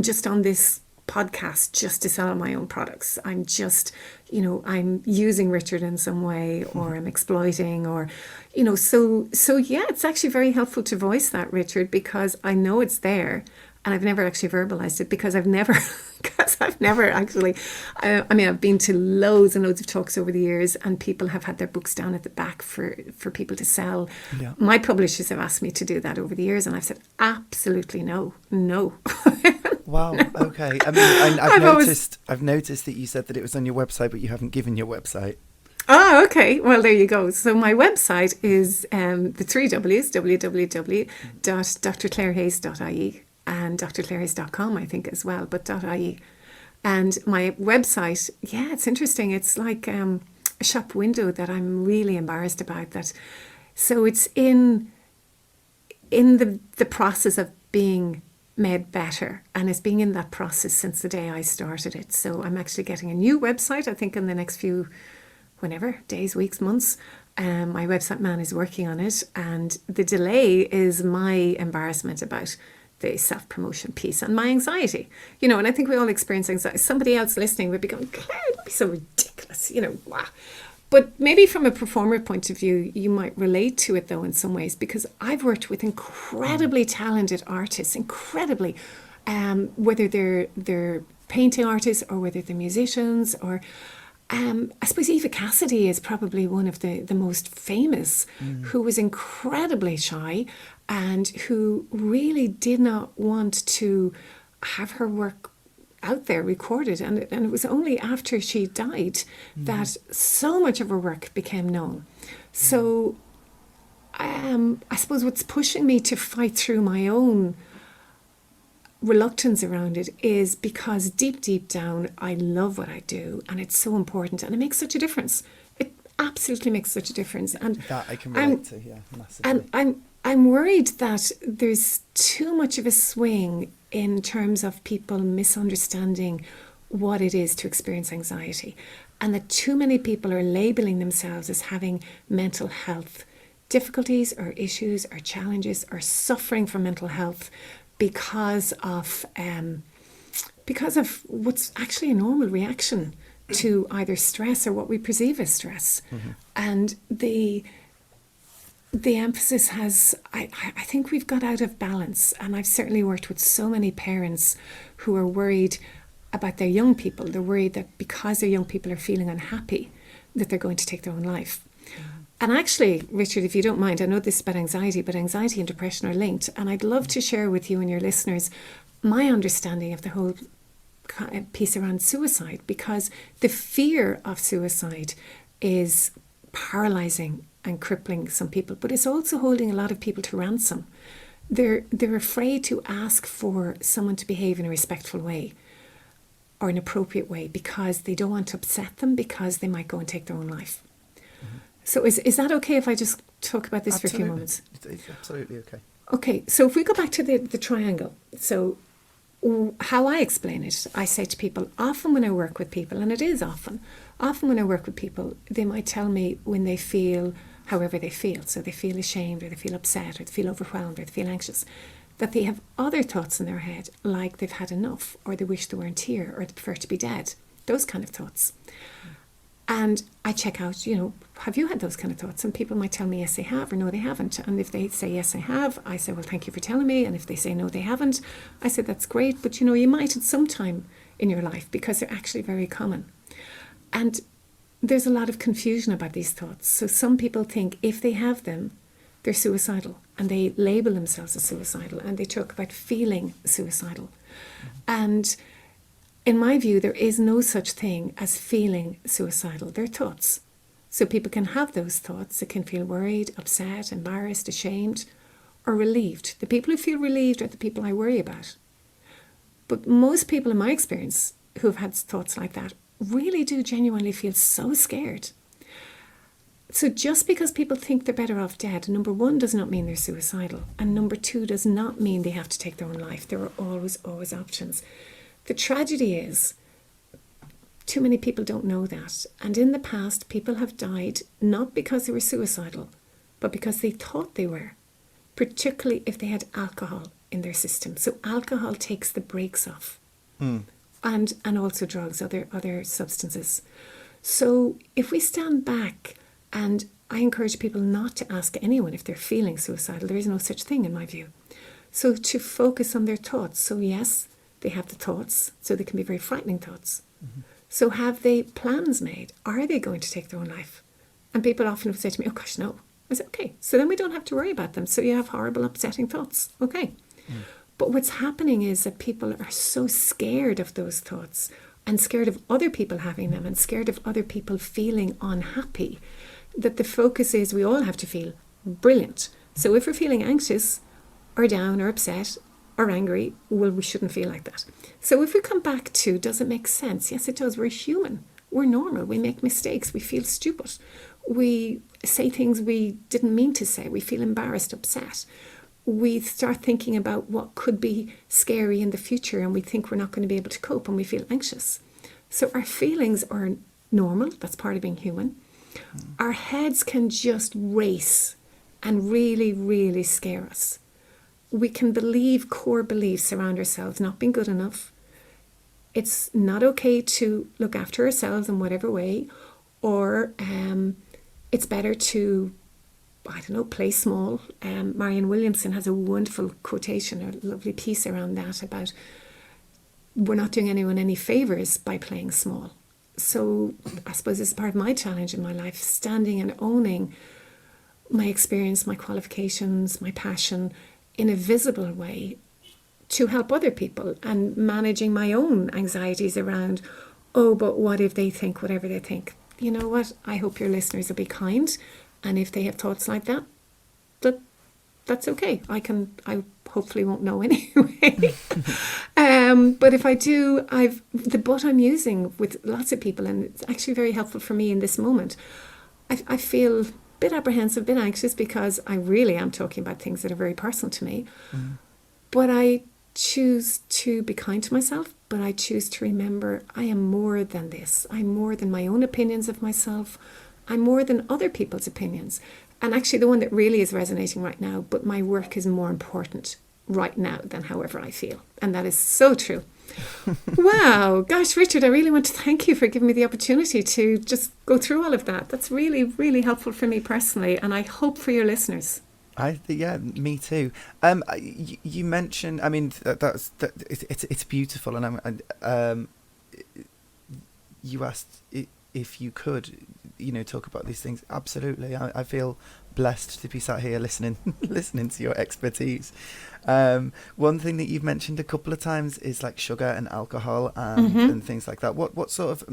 just on this podcast just to sell my own products. I'm just, you know, I'm using Richard in some way, or I'm exploiting, or, you know, so yeah, it's actually very helpful to voice that, Richard, because I know it's there. And I've never actually verbalized it because I've never actually, I mean, I've been to loads and loads of talks over the years, and people have had their books down at the back for people to sell. Yeah. My publishers have asked me to do that over the years, and I've said, absolutely no. Wow. Okay. I mean, I've noticed that you said that it was on your website, but you haven't given your website. Oh, okay. Well, there you go. So my website is the 3 W's, www.drclairehayes.ie. and drclairehayes.com, I think, as well, but .ie. And my website, yeah, it's interesting. It's like a shop window that I'm really embarrassed about. So it's in the process of being made better, and it's been in that process since the day I started it. So I'm actually getting a new website, I think, in the next few, days, weeks, months. My website man is working on it, and the delay is my embarrassment about the self-promotion piece and my anxiety, you know, and I think we all experience anxiety. Somebody else listening would be going, Claire, don't be so ridiculous, you know. Wow. But maybe from a performer point of view, you might relate to it, though, in some ways, because I've worked with incredibly talented artists, whether they're painting artists or whether they're musicians, or I suppose Eva Cassidy is probably one of the most famous, who was incredibly shy and who really did not want to have her work out there recorded. And it was only after she died that so much of her work became known. So I suppose what's pushing me to fight through my own reluctance around it is because deep down I love what I do, and it's so important, and it makes such a difference. It absolutely makes such a difference. And that I can relate to, yeah, massively. And I'm worried that there's too much of a swing in terms of people misunderstanding what it is to experience anxiety, and that too many people are labeling themselves as having mental health difficulties or issues or challenges or suffering from mental health because of what's actually a normal reaction to either stress or what we perceive as stress. And the emphasis has, I think we've got out of balance, and I've certainly worked with so many parents who are worried about their young people. They're worried that because their young people are feeling unhappy, that they're going to take their own life. And actually, Richard, if you don't mind, I know this is about anxiety, but anxiety and depression are linked. And I'd love to share with you and your listeners my understanding of the whole piece around suicide, because the fear of suicide is paralyzing and crippling some people, but it's also holding a lot of people to ransom. They're afraid to ask for someone to behave in a respectful way or an appropriate way because they don't want to upset them, because they might go and take their own life. So is that okay if I just talk about this Absolutely. for a few moments? It's absolutely okay. Okay, so if we go back to the triangle, so how I explain it, I say to people, often when I work with people, and it is often when I work with people, they might tell me when they feel however they feel. So they feel ashamed, or they feel upset, or they feel overwhelmed, or they feel anxious, that they have other thoughts in their head, like they've had enough, or they wish they weren't here, or they prefer to be dead. Those kind of thoughts. And I check out, have you had those kind of thoughts? And people might tell me yes, they have, or no, they haven't. And if they say yes, I have, I say, well, thank you for telling me. And if they say no, they haven't, I say, that's great. But, you might at some time in your life, because they're actually very common. And there's a lot of confusion about these thoughts. So some people think if they have them, they're suicidal, and they label themselves as suicidal, and they talk about feeling suicidal. And in my view, there is no such thing as feeling suicidal. They're thoughts. So people can have those thoughts. They can feel worried, upset, embarrassed, ashamed, or relieved. The people who feel relieved are the people I worry about. But most people in my experience who have had thoughts like that really do genuinely feel so scared. So just because people think they're better off dead, number one, does not mean they're suicidal. And number two, does not mean they have to take their own life. There are always options. The tragedy is, too many people don't know that. And in the past, people have died not because they were suicidal, but because they thought they were, particularly if they had alcohol in their system. So alcohol takes the brakes off. And also drugs, other substances. So if we stand back, and I encourage people not to ask anyone if they're feeling suicidal. There is no such thing in my view. So to focus on their thoughts. So yes, they have the thoughts, so they can be very frightening thoughts. So have they plans made? Are they going to take their own life? And people often say to me, oh gosh, no. I say, okay, so then we don't have to worry about them. So you have horrible, upsetting thoughts. Okay. But what's happening is that people are so scared of those thoughts and scared of other people having them and scared of other people feeling unhappy, that the focus is we all have to feel brilliant. So if we're feeling anxious or down or upset or angry, well, we shouldn't feel like that. So if we come back to, does it make sense? Yes, it does. We're human. We're normal. We make mistakes. We feel stupid. We say things we didn't mean to say. We feel embarrassed, upset. We start thinking about what could be scary in the future, and we think we're not going to be able to cope, and we feel anxious. So our feelings are normal. That's part of being human. Our heads can just race and really, really scare us. We can believe core beliefs around ourselves not being good enough. It's not okay to look after ourselves in whatever way, or it's better to, I don't know, play small. Marianne Williamson has a wonderful quotation, a lovely piece around that about we're not doing anyone any favours by playing small. So I suppose this is part of my challenge in my life, standing and owning my experience, my qualifications, my passion in a visible way to help other people, and managing my own anxieties around, oh, but what if they think whatever they think? You know what? I hope your listeners will be kind, and if they have thoughts like that, that's okay. I hopefully won't know anyway. But if I do, the book I'm using with lots of people, and it's actually very helpful for me in this moment. I feel a bit apprehensive, a bit anxious, because I really am talking about things that are very personal to me. But I choose to be kind to myself, but I choose to remember I am more than this. I'm more than my own opinions of myself. I'm more than other people's opinions. And actually the one that really is resonating right now, but my work is more important right now than however I feel. And that is so true. Wow. Gosh, Richard, I really want to thank you for giving me the opportunity to just go through all of that. That's really, really helpful for me personally, and I hope for your listeners. Yeah, me too. You mentioned, I mean, it's beautiful, and you asked if you could, talk about these things. Absolutely, I feel blessed to be sat here listening to your expertise. One thing that you've mentioned a couple of times is like sugar and alcohol and things like that. What sort of,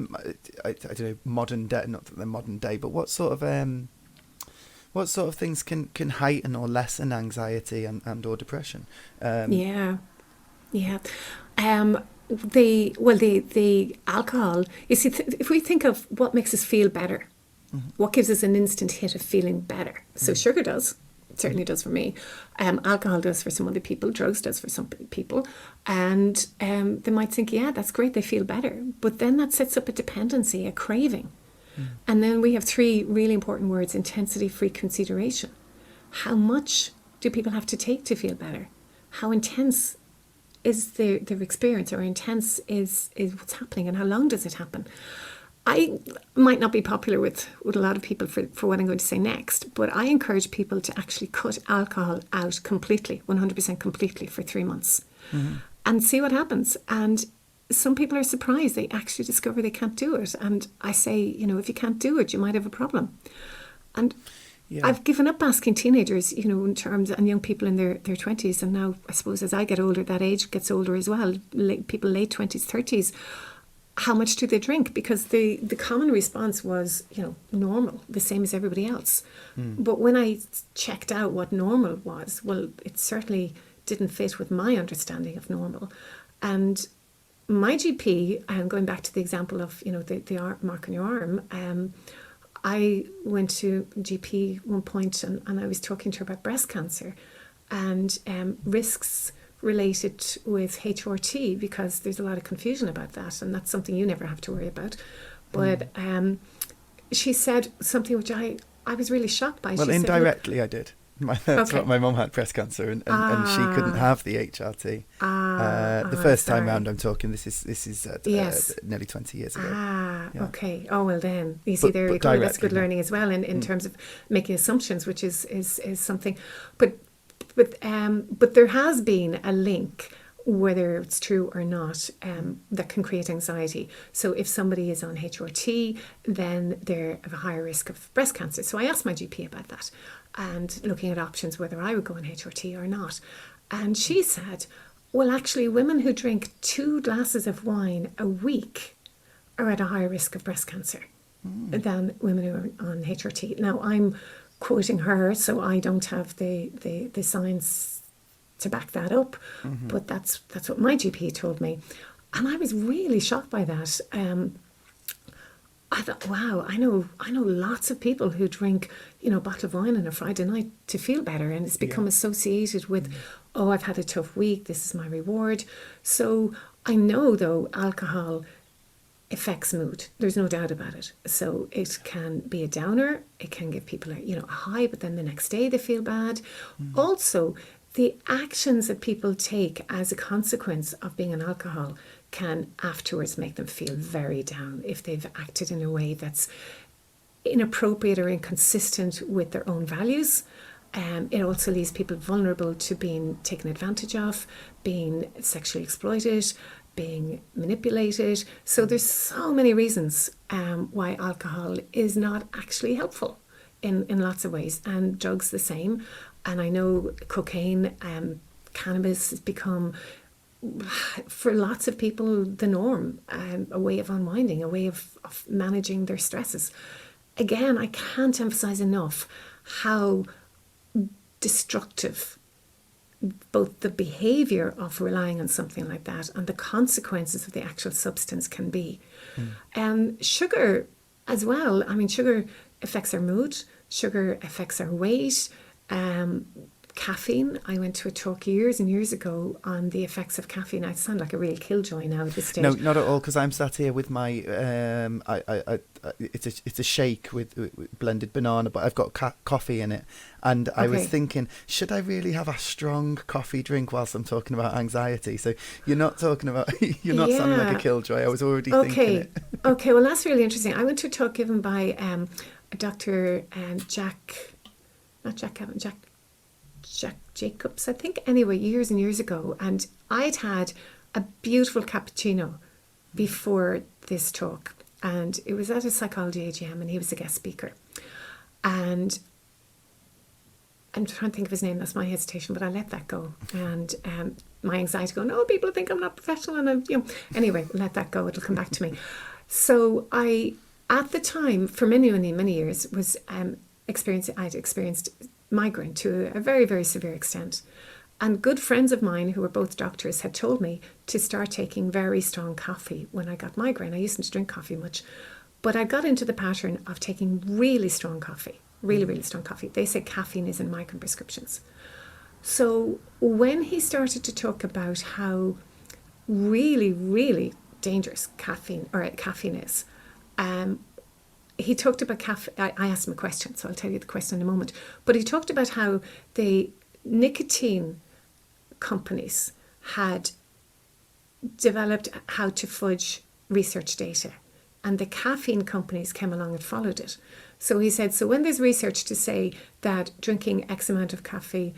I don't know, modern day, not that they're modern day, but what sort of things can heighten or lessen anxiety and or depression? The alcohol, you see, if we think of what makes us feel better, what gives us an instant hit of feeling better. So sugar does, it certainly does for me. Alcohol does for some other people, drugs does for some people. And they might think, yeah, that's great, they feel better. But then that sets up a dependency, a craving. And then we have three really important words: intensity, frequency, duration. How much do people have to take to feel better? How intense is their experience, or intense is what's happening, and how long does it happen? I might not be popular with a lot of people for what I'm going to say next, but I encourage people to actually cut alcohol out completely, 100% completely, for 3 months and see what happens. And some people are surprised. They actually discover they can't do it. And I say, if you can't do it, you might have a problem. And Yeah. I've given up asking teenagers, in terms, and young people in their 20s. And now, I suppose, as I get older, that age gets older as well. People late 20s, 30s. How much do they drink? Because the common response was, normal, the same as everybody else. But when I checked out what normal was, well, it certainly didn't fit with my understanding of normal. And my GP, going back to the example of, the mark on your arm, I went to GP one point and I was talking to her about breast cancer and risks related with HRT, because there's a lot of confusion about that, and that's something you never have to worry about. But she said something which I was really shocked by. Well, she indirectly said, I did. That's what my mum had, breast cancer, and she couldn't have the HRT. The first time round, I'm talking. This is yes. Nearly 20 years ago. Yeah. Okay. Oh well, then you see, But there you go. That's good directly, learning as well in terms of making assumptions, which is something. But there has been a link, whether it's true or not, that can create anxiety. So if somebody is on HRT, then they're at a higher risk of breast cancer. So I asked my GP about that and looking at options whether I would go on HRT or not. And she said, well, actually, women who drink 2 glasses of wine a week are at a higher risk of breast cancer than women who are on HRT. Now, I'm quoting her, so I don't have the science to back that up, but that's what my GP told me, and I was really shocked by that. I thought, wow, I know lots of people who drink, a bottle of wine on a Friday night to feel better, and it's become associated with, oh, I've had a tough week, this is my reward. So I know, though, alcohol affects mood. There's no doubt about it. So it can be a downer. It can give people a high, but then the next day they feel bad. Also, the actions that people take as a consequence of being on alcohol can afterwards make them feel very down if they've acted in a way that's inappropriate or inconsistent with their own values. It also leaves people vulnerable to being taken advantage of, being sexually exploited, being manipulated. So there's so many reasons why alcohol is not actually helpful in lots of ways, and drugs the same. And I know cocaine, cannabis has become, for lots of people, the norm, a way of unwinding, a way of managing their stresses. Again, I can't emphasize enough how destructive both the behaviour of relying on something like that and the consequences of the actual substance can be. Sugar as well. I mean, sugar affects our mood. Sugar affects our weight. Caffeine. I went to a talk years and years ago on the effects of caffeine. I sound like a real killjoy now at this stage. No, not at all, because I'm sat here with my it's a shake with blended banana, but I've got coffee in it, and I was thinking, should I really have a strong coffee drink whilst I'm talking about anxiety? So you're not talking about sounding like a killjoy. I was already thinking it. Okay, well, that's really interesting. I went to a talk given by Dr. Jack Jacobs, I think. Anyway, years and years ago, and I'd had a beautiful cappuccino before this talk, and it was at a psychology AGM, and he was a guest speaker, and I'm trying to think of his name. That's my hesitation, but I let that go, and my anxiety going, oh, people think I'm not professional, and I'm, anyway, let that go. It'll come back to me. So I, at the time, for many years, was I'd experienced migraine to a very, very severe extent. And good friends of mine who were both doctors had told me to start taking very strong coffee when I got migraine. I used to drink coffee much, but I got into the pattern of taking really strong coffee, really strong coffee. They say caffeine is in migraine prescriptions. So when he started to talk about how really, really dangerous caffeine is, he talked about caffeine. I asked him a question, so I'll tell you the question in a moment. But he talked about how the nicotine companies had developed how to fudge research data, and the caffeine companies came along and followed it. So he said, so when there's research to say that drinking X amount of caffeine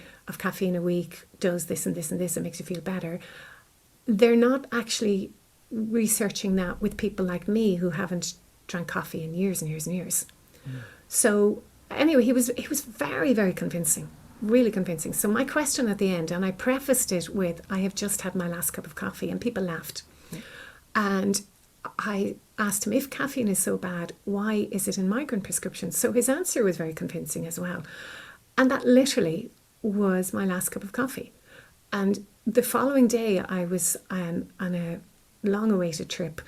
a week does this and this and this and makes you feel better, they're not actually researching that with people like me who haven't drank coffee in years and years and years. So anyway, he was very, very convincing, really convincing. So my question at the end, and I prefaced it with, I have just had my last cup of coffee, and people laughed. And I asked him, if caffeine is so bad, why is it in migraine prescriptions? So his answer was very convincing as well. And that literally was my last cup of coffee. And the following day, I was on a long-awaited trip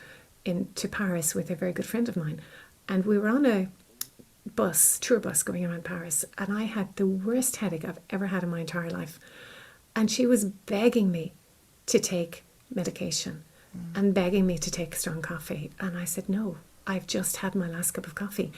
to Paris with a very good friend of mine. And we were on a tour bus going around Paris. And I had the worst headache I've ever had in my entire life. And she was begging me to take medication and begging me to take strong coffee. And I said, no, I've just had my last cup of coffee.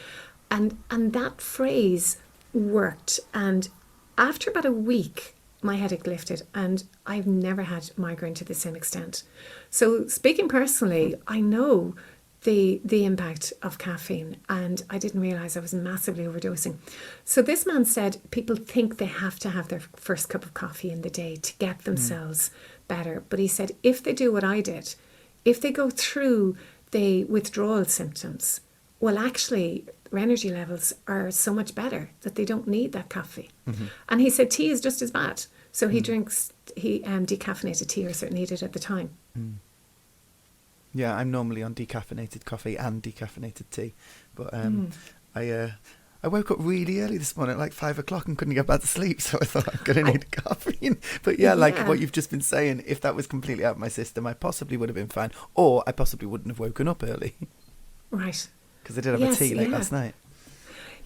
And that phrase worked. And after about a week, my headache lifted, and I've never had migraine to the same extent. So speaking personally, I know the impact of caffeine, and I didn't realise I was massively overdosing. So this man said people think they have to have their first cup of coffee in the day to get themselves better. But he said if they do what I did, if they go through the withdrawal symptoms, well, actually, their energy levels are so much better that they don't need that coffee. And he said tea is just as bad. So he drinks decaffeinated tea, or certainly did at the time. Yeah, I'm normally on decaffeinated coffee and decaffeinated tea. But I woke up really early this morning at like 5 o'clock and couldn't get back to sleep. So I thought I'm going to need caffeine. But yeah, like what you've just been saying, if that was completely out of my system, I possibly would have been fine. Or I possibly wouldn't have woken up early. Right. Because I did have a tea late last night.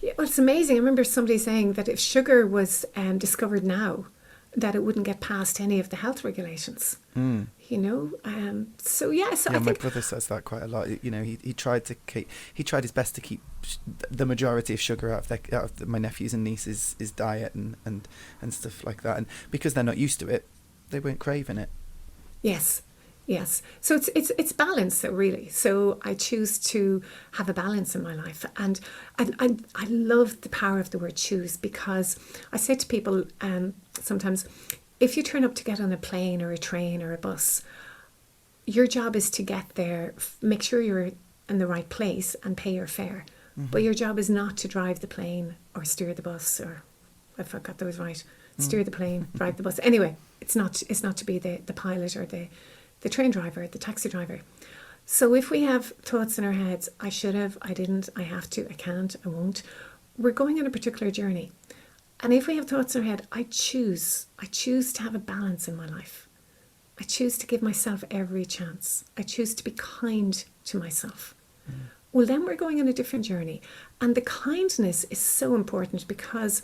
Yeah, well, it's amazing. I remember somebody saying that if sugar was discovered now, that it wouldn't get past any of the health regulations. You know, so I think my brother says that quite a lot. You know, he tried his best to keep the majority of sugar out of my nephews and nieces' diet and stuff like that. And because they're not used to it, they weren't craving it. Yes. So it's balance, though, really. So I choose to have a balance in my life, and I love the power of the word choose, because I say to people sometimes, if you turn up to get on a plane or a train or a bus, your job is to get there, make sure you're in the right place and pay your fare. But your job is not to drive the plane or steer the bus, or if I got those right, steer the plane, drive the bus. Anyway, it's not to be the pilot or the train driver, the taxi driver. So if we have thoughts in our heads, I should have, I didn't, I have to, I can't, I won't, we're going on a particular journey. And if we have thoughts in our head, I choose to have a balance in my life. I choose to give myself every chance. I choose to be kind to myself. Well, then we're going on a different journey. And the kindness is so important, because,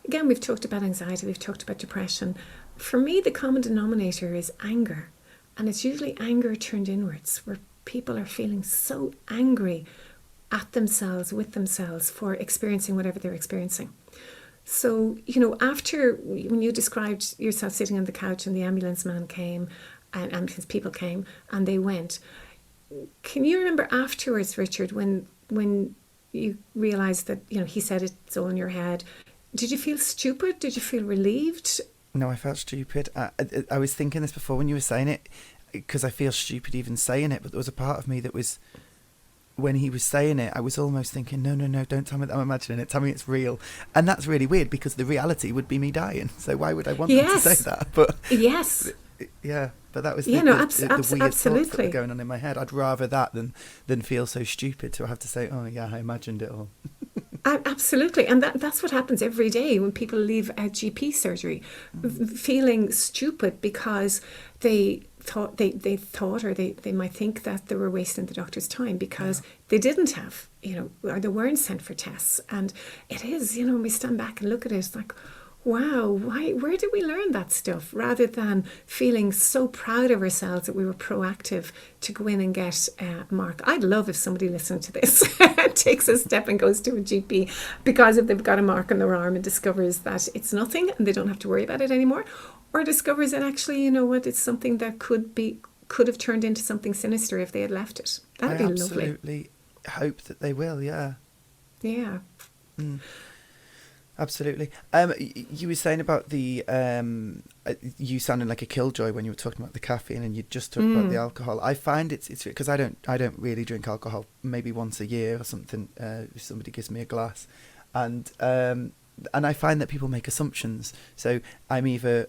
again, we've talked about anxiety, we've talked about depression. For me, the common denominator is anger. And it's usually anger turned inwards, where people are feeling so angry at themselves, with themselves, for experiencing whatever they're experiencing. So, you know, after, when you described yourself sitting on the couch and the ambulance man came, and ambulance people came, and they went, can you remember afterwards, Richard, when you realised that, you know, he said it's all in your head, did you feel stupid? Did you feel relieved? No, I felt stupid. I was thinking this before when you were saying it, because I feel stupid even saying it, but there was a part of me that was, when he was saying it, I was almost thinking, no, don't tell me that I'm imagining it, tell me it's real. And that's really weird, because the reality would be me dying, so why would I want them to say that? But yes. Yeah, but that was the weird absolutely. thoughts that were going on in my head. I'd rather that than feel so stupid to have to say, oh yeah, I imagined it all. Absolutely. And that's what happens every day when people leave a GP surgery, feeling stupid because they thought or they might think that they were wasting the doctor's time because they didn't have, you know, or they weren't sent for tests. And it is, you know, when we stand back and look at it, it's like, wow, where did we learn that stuff? Rather than feeling so proud of ourselves that we were proactive to go in and get a mark. I'd love if somebody listened to this, takes a step and goes to a GP because if they've got a mark on their arm and discovers that it's nothing and they don't have to worry about it anymore, or discovers that actually, you know what, it's something that could have turned into something sinister if they had left it. That'd be lovely. I absolutely hope that they will, yeah. Yeah. Absolutely. You were saying about the you sounding like a killjoy when you were talking about the caffeine, and you just talked about the alcohol. I find it's because I don't really drink alcohol, maybe once a year or something. If somebody gives me a glass, and I find that people make assumptions. So I'm either,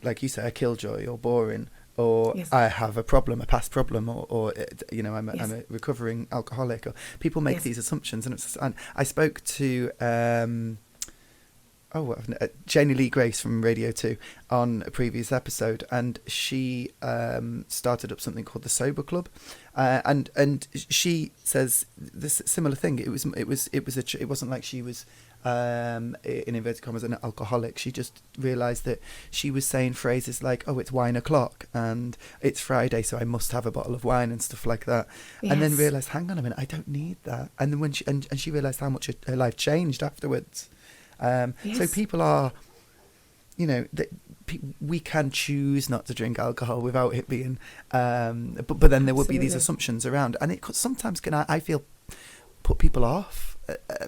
like you say, a killjoy or boring, or Yes. I have a problem, a past problem, or you know, I'm Yes. a recovering alcoholic. Or people make Yes. these assumptions, and I spoke to Janie Lee Grace from Radio 2 on a previous episode, and she started up something called the Sober Club, and she says this similar thing. It wasn't like she was in inverted commas an alcoholic. She just realised that she was saying phrases like, "Oh, it's wine o'clock," and "It's Friday, so I must have a bottle of wine," and stuff like that. Yes. And then realised, hang on a minute, I don't need that. And then when she realised how much her life changed afterwards. So Yes. people are, you know, we can choose not to drink alcohol without it being, but then there would be these Absolutely. assumptions around, and it sometimes can, I feel, put people off,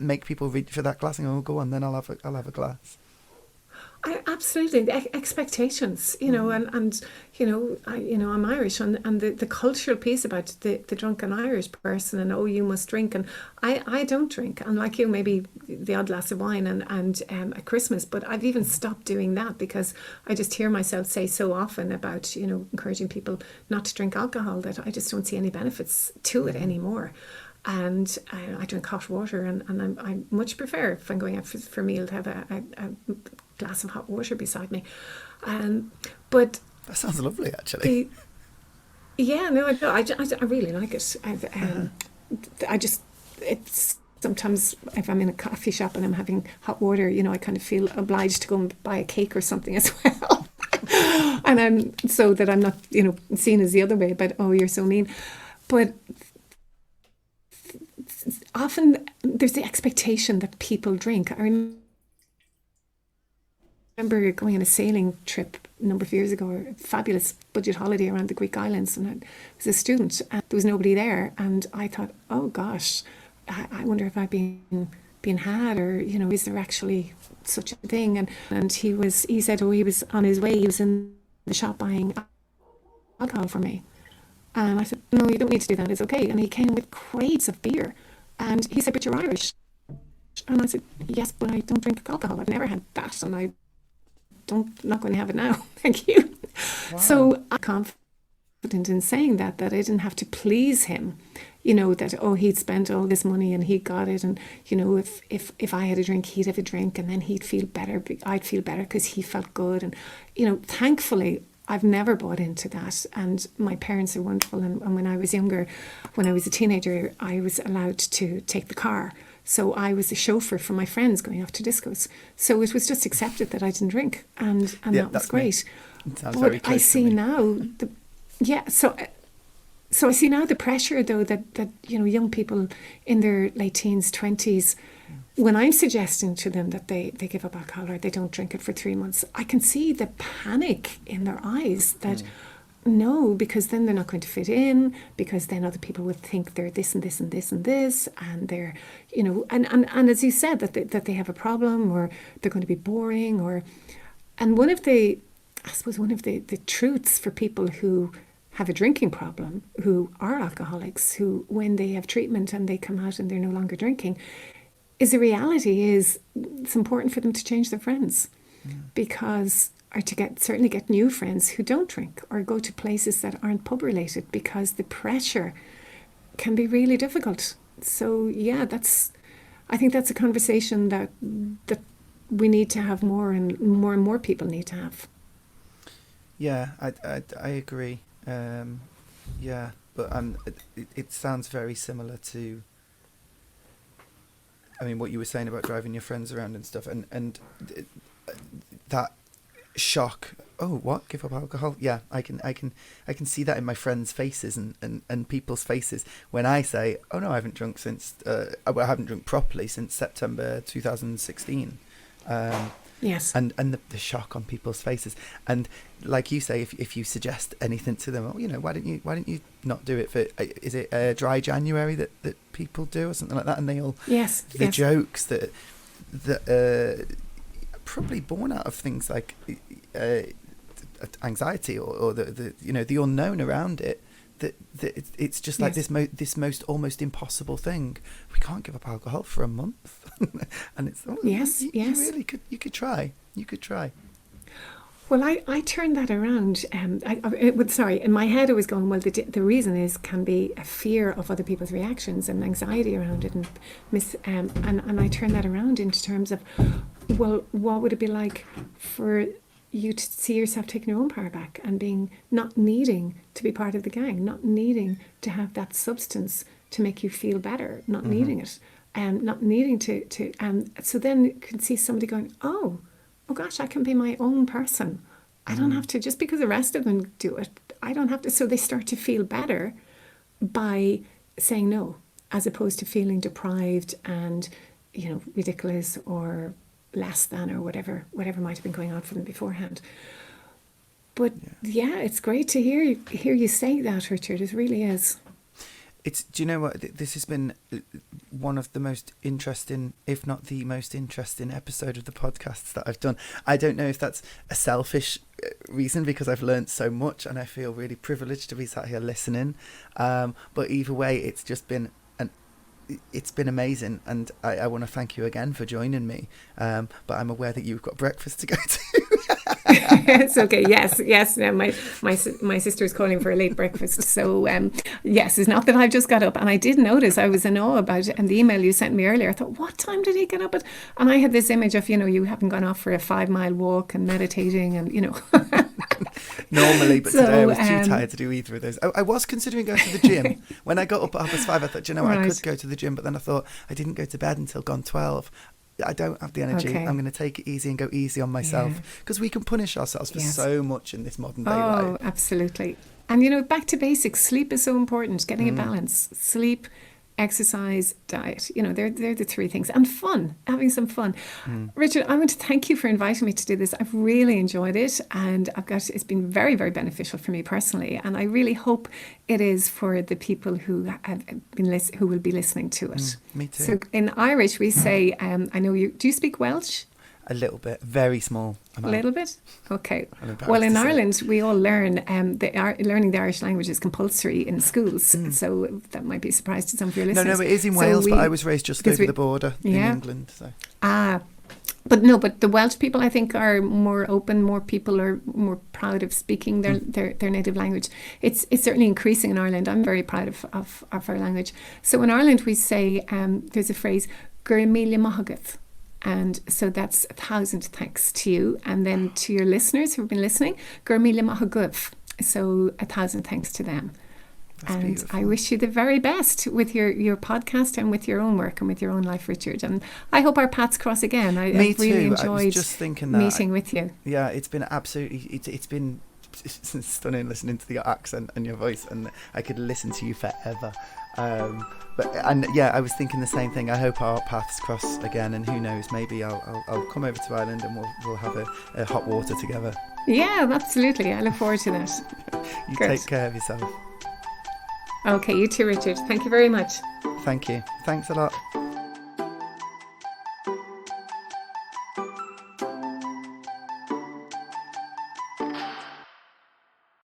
make people reach for that glass and go, "Oh, go on, then I'll have a glass." Absolutely, the expectations, you know, and you know, I'm Irish, and the cultural piece about the drunken Irish person, and oh, you must drink, and I don't drink, and like you, maybe the odd glass of wine and at Christmas, but I've even stopped doing that because I just hear myself say so often about, you know, encouraging people not to drink alcohol that I just don't see any benefits to it anymore. And I drink hot water, and I much prefer, if I'm going out for a meal, to have a glass of hot water beside me. But That sounds lovely, actually. I really like it. It's sometimes if I'm in a coffee shop and I'm having hot water, you know, I kind of feel obliged to go and buy a cake or something as well. And so that I'm not, you know, seen as the other way, but oh, you're so mean. But often there's the expectation that people drink. I remember going on a sailing trip a number of years ago, a fabulous budget holiday around the Greek islands, and I was a student and there was nobody there, and I thought, oh gosh, I wonder if I've been had, or, you know, is there actually such a thing? And he said, oh, he was on his way, he was in the shop buying alcohol for me. And I said, no, you don't need to do that, it's okay. And he came with crates of beer. And he said, but you're Irish. And I said, yes, but I don't drink alcohol. I've never had that, and not going to have it now. Thank you. Wow. So I'm confident in saying that I didn't have to please him. You know, that, oh, he'd spent all this money and he got it. And, you know, if I had a drink, he'd have a drink, and then he'd feel better. I'd feel better because he felt good. And, you know, thankfully, I've never bought into that, and my parents are wonderful. And when I was younger, when I was a teenager, I was allowed to take the car. So I was a chauffeur for my friends going off to discos. So it was just accepted that I didn't drink, and that was great. Sounds very close I see to me. now so I see now the pressure, though, that you know, young people in their late teens, 20s, when I'm suggesting to them that they give up alcohol or they don't drink it for 3 months, I can see the panic in their eyes that no, because then they're not going to fit in, because then other people would think they're this and this and this and this, and they're, you know, and as you said, that they have a problem, or they're going to be boring, and one of the truths for people who have a drinking problem, who are alcoholics, who, when they have treatment and they come out and they're no longer drinking, is the reality is it's important for them to change their friends, or to certainly get new friends who don't drink, or go to places that aren't pub related, because the pressure can be really difficult. So yeah, I think that's a conversation that we need to have more, and more people need to have. Yeah, I agree. Yeah, but it sounds very similar to, I mean, what you were saying about driving your friends around and stuff, and that shock. Oh, what? Give up alcohol? Yeah, I can see that in my friends' faces and people's faces when I say, oh no, I haven't drunk since I haven't drunk properly since September 2016. Yes. And the shock on people's faces, and like you say, if you suggest anything to them, oh, you know, why don't you not do it for, is it dry January that people do or something like that, and they all jokes that probably born out of things like anxiety or the you know, the unknown around it, it's just like this most almost impossible thing. We can't give up alcohol for a month, and it's you could try. Well, I turned that around. In my head I was going, well, the reason can be a fear of other people's reactions and anxiety around it, and I turned that around into terms of, well, what would it be like for you to see yourself taking your own power back and not needing to be part of the gang, not needing to have that substance to make you feel better, not needing it, not needing to so then you can see somebody going, oh gosh, I can be my own person. I don't have to, just because the rest of them do it, I don't have to. So they start to feel better by saying no, as opposed to feeling deprived and, ridiculous or less than, or whatever might have been going on for them beforehand. But it's great to hear you say that, Richard. It really is. Do you know what? This has been one of the most interesting, if not the most interesting episode of the podcasts that I've done. I don't know if that's a selfish reason, because I've learned so much and I feel really privileged to be sat here listening. But either way, it's just been it's been amazing, and I want to thank you again for joining me. But I'm aware that you've got breakfast to go to. It's okay. Yes. Now my sister's calling for a late breakfast. So yes, it's not that I've just got up. And I did notice, I was in awe about it. And the email you sent me earlier, I thought, what time did he get up at? And I had this image of, you haven't gone off for a 5-mile walk and meditating and, Normally, but today I was too tired to do either of those. I was considering going to the gym. When I got up at 5:30, I thought, I could go to the gym. But then I thought, I didn't go to bed until gone 12. I don't have the energy. Okay. I'm going to take it easy and go easy on myself, because we can punish ourselves for so much in this modern day life. Oh, absolutely. And, back to basics. Sleep is so important. Getting a balance. Sleep, exercise, diet. They're the three things. And fun. Having some fun. Richard, I want to thank you for inviting me to do this. I've really enjoyed it. And it's been very, very beneficial for me personally. And I really hope it is for the people who who will be listening to it. Me too. So in Irish, we say, I know do you speak Welsh? A little bit, very small amount. A little bit? Okay. Well, in Ireland, we all learn, learning the Irish language is compulsory in schools, so that might be a surprise to some of your listeners. No, it is in Wales, but I was raised just over the border in England. So. But the Welsh people, I think, are more open. More people are more proud of speaking their native language. It's certainly increasing in Ireland. I'm very proud of our language. So in Ireland, we say, there's a phrase, Gur míle maith. And so that's 1,000 thanks to you. And then to your listeners who've been listening, Gur míle maith. So 1,000 thanks to them. That's and beautiful. I wish you the very best with your podcast and with your own work and with your own life, Richard. And I hope our paths cross again. I've really enjoyed I was just thinking that. Meeting with you. Yeah, it's been absolutely, it's been stunning listening to your accent and your voice, and I could listen to you forever. I was thinking the same thing. I hope our paths cross again, and who knows, maybe I'll come over to Ireland and we'll have a hot water together. Yeah, absolutely. I look forward to that. You take care of yourself. Okay, you too, Richard. Thank you very much. Thank you. Thanks a lot.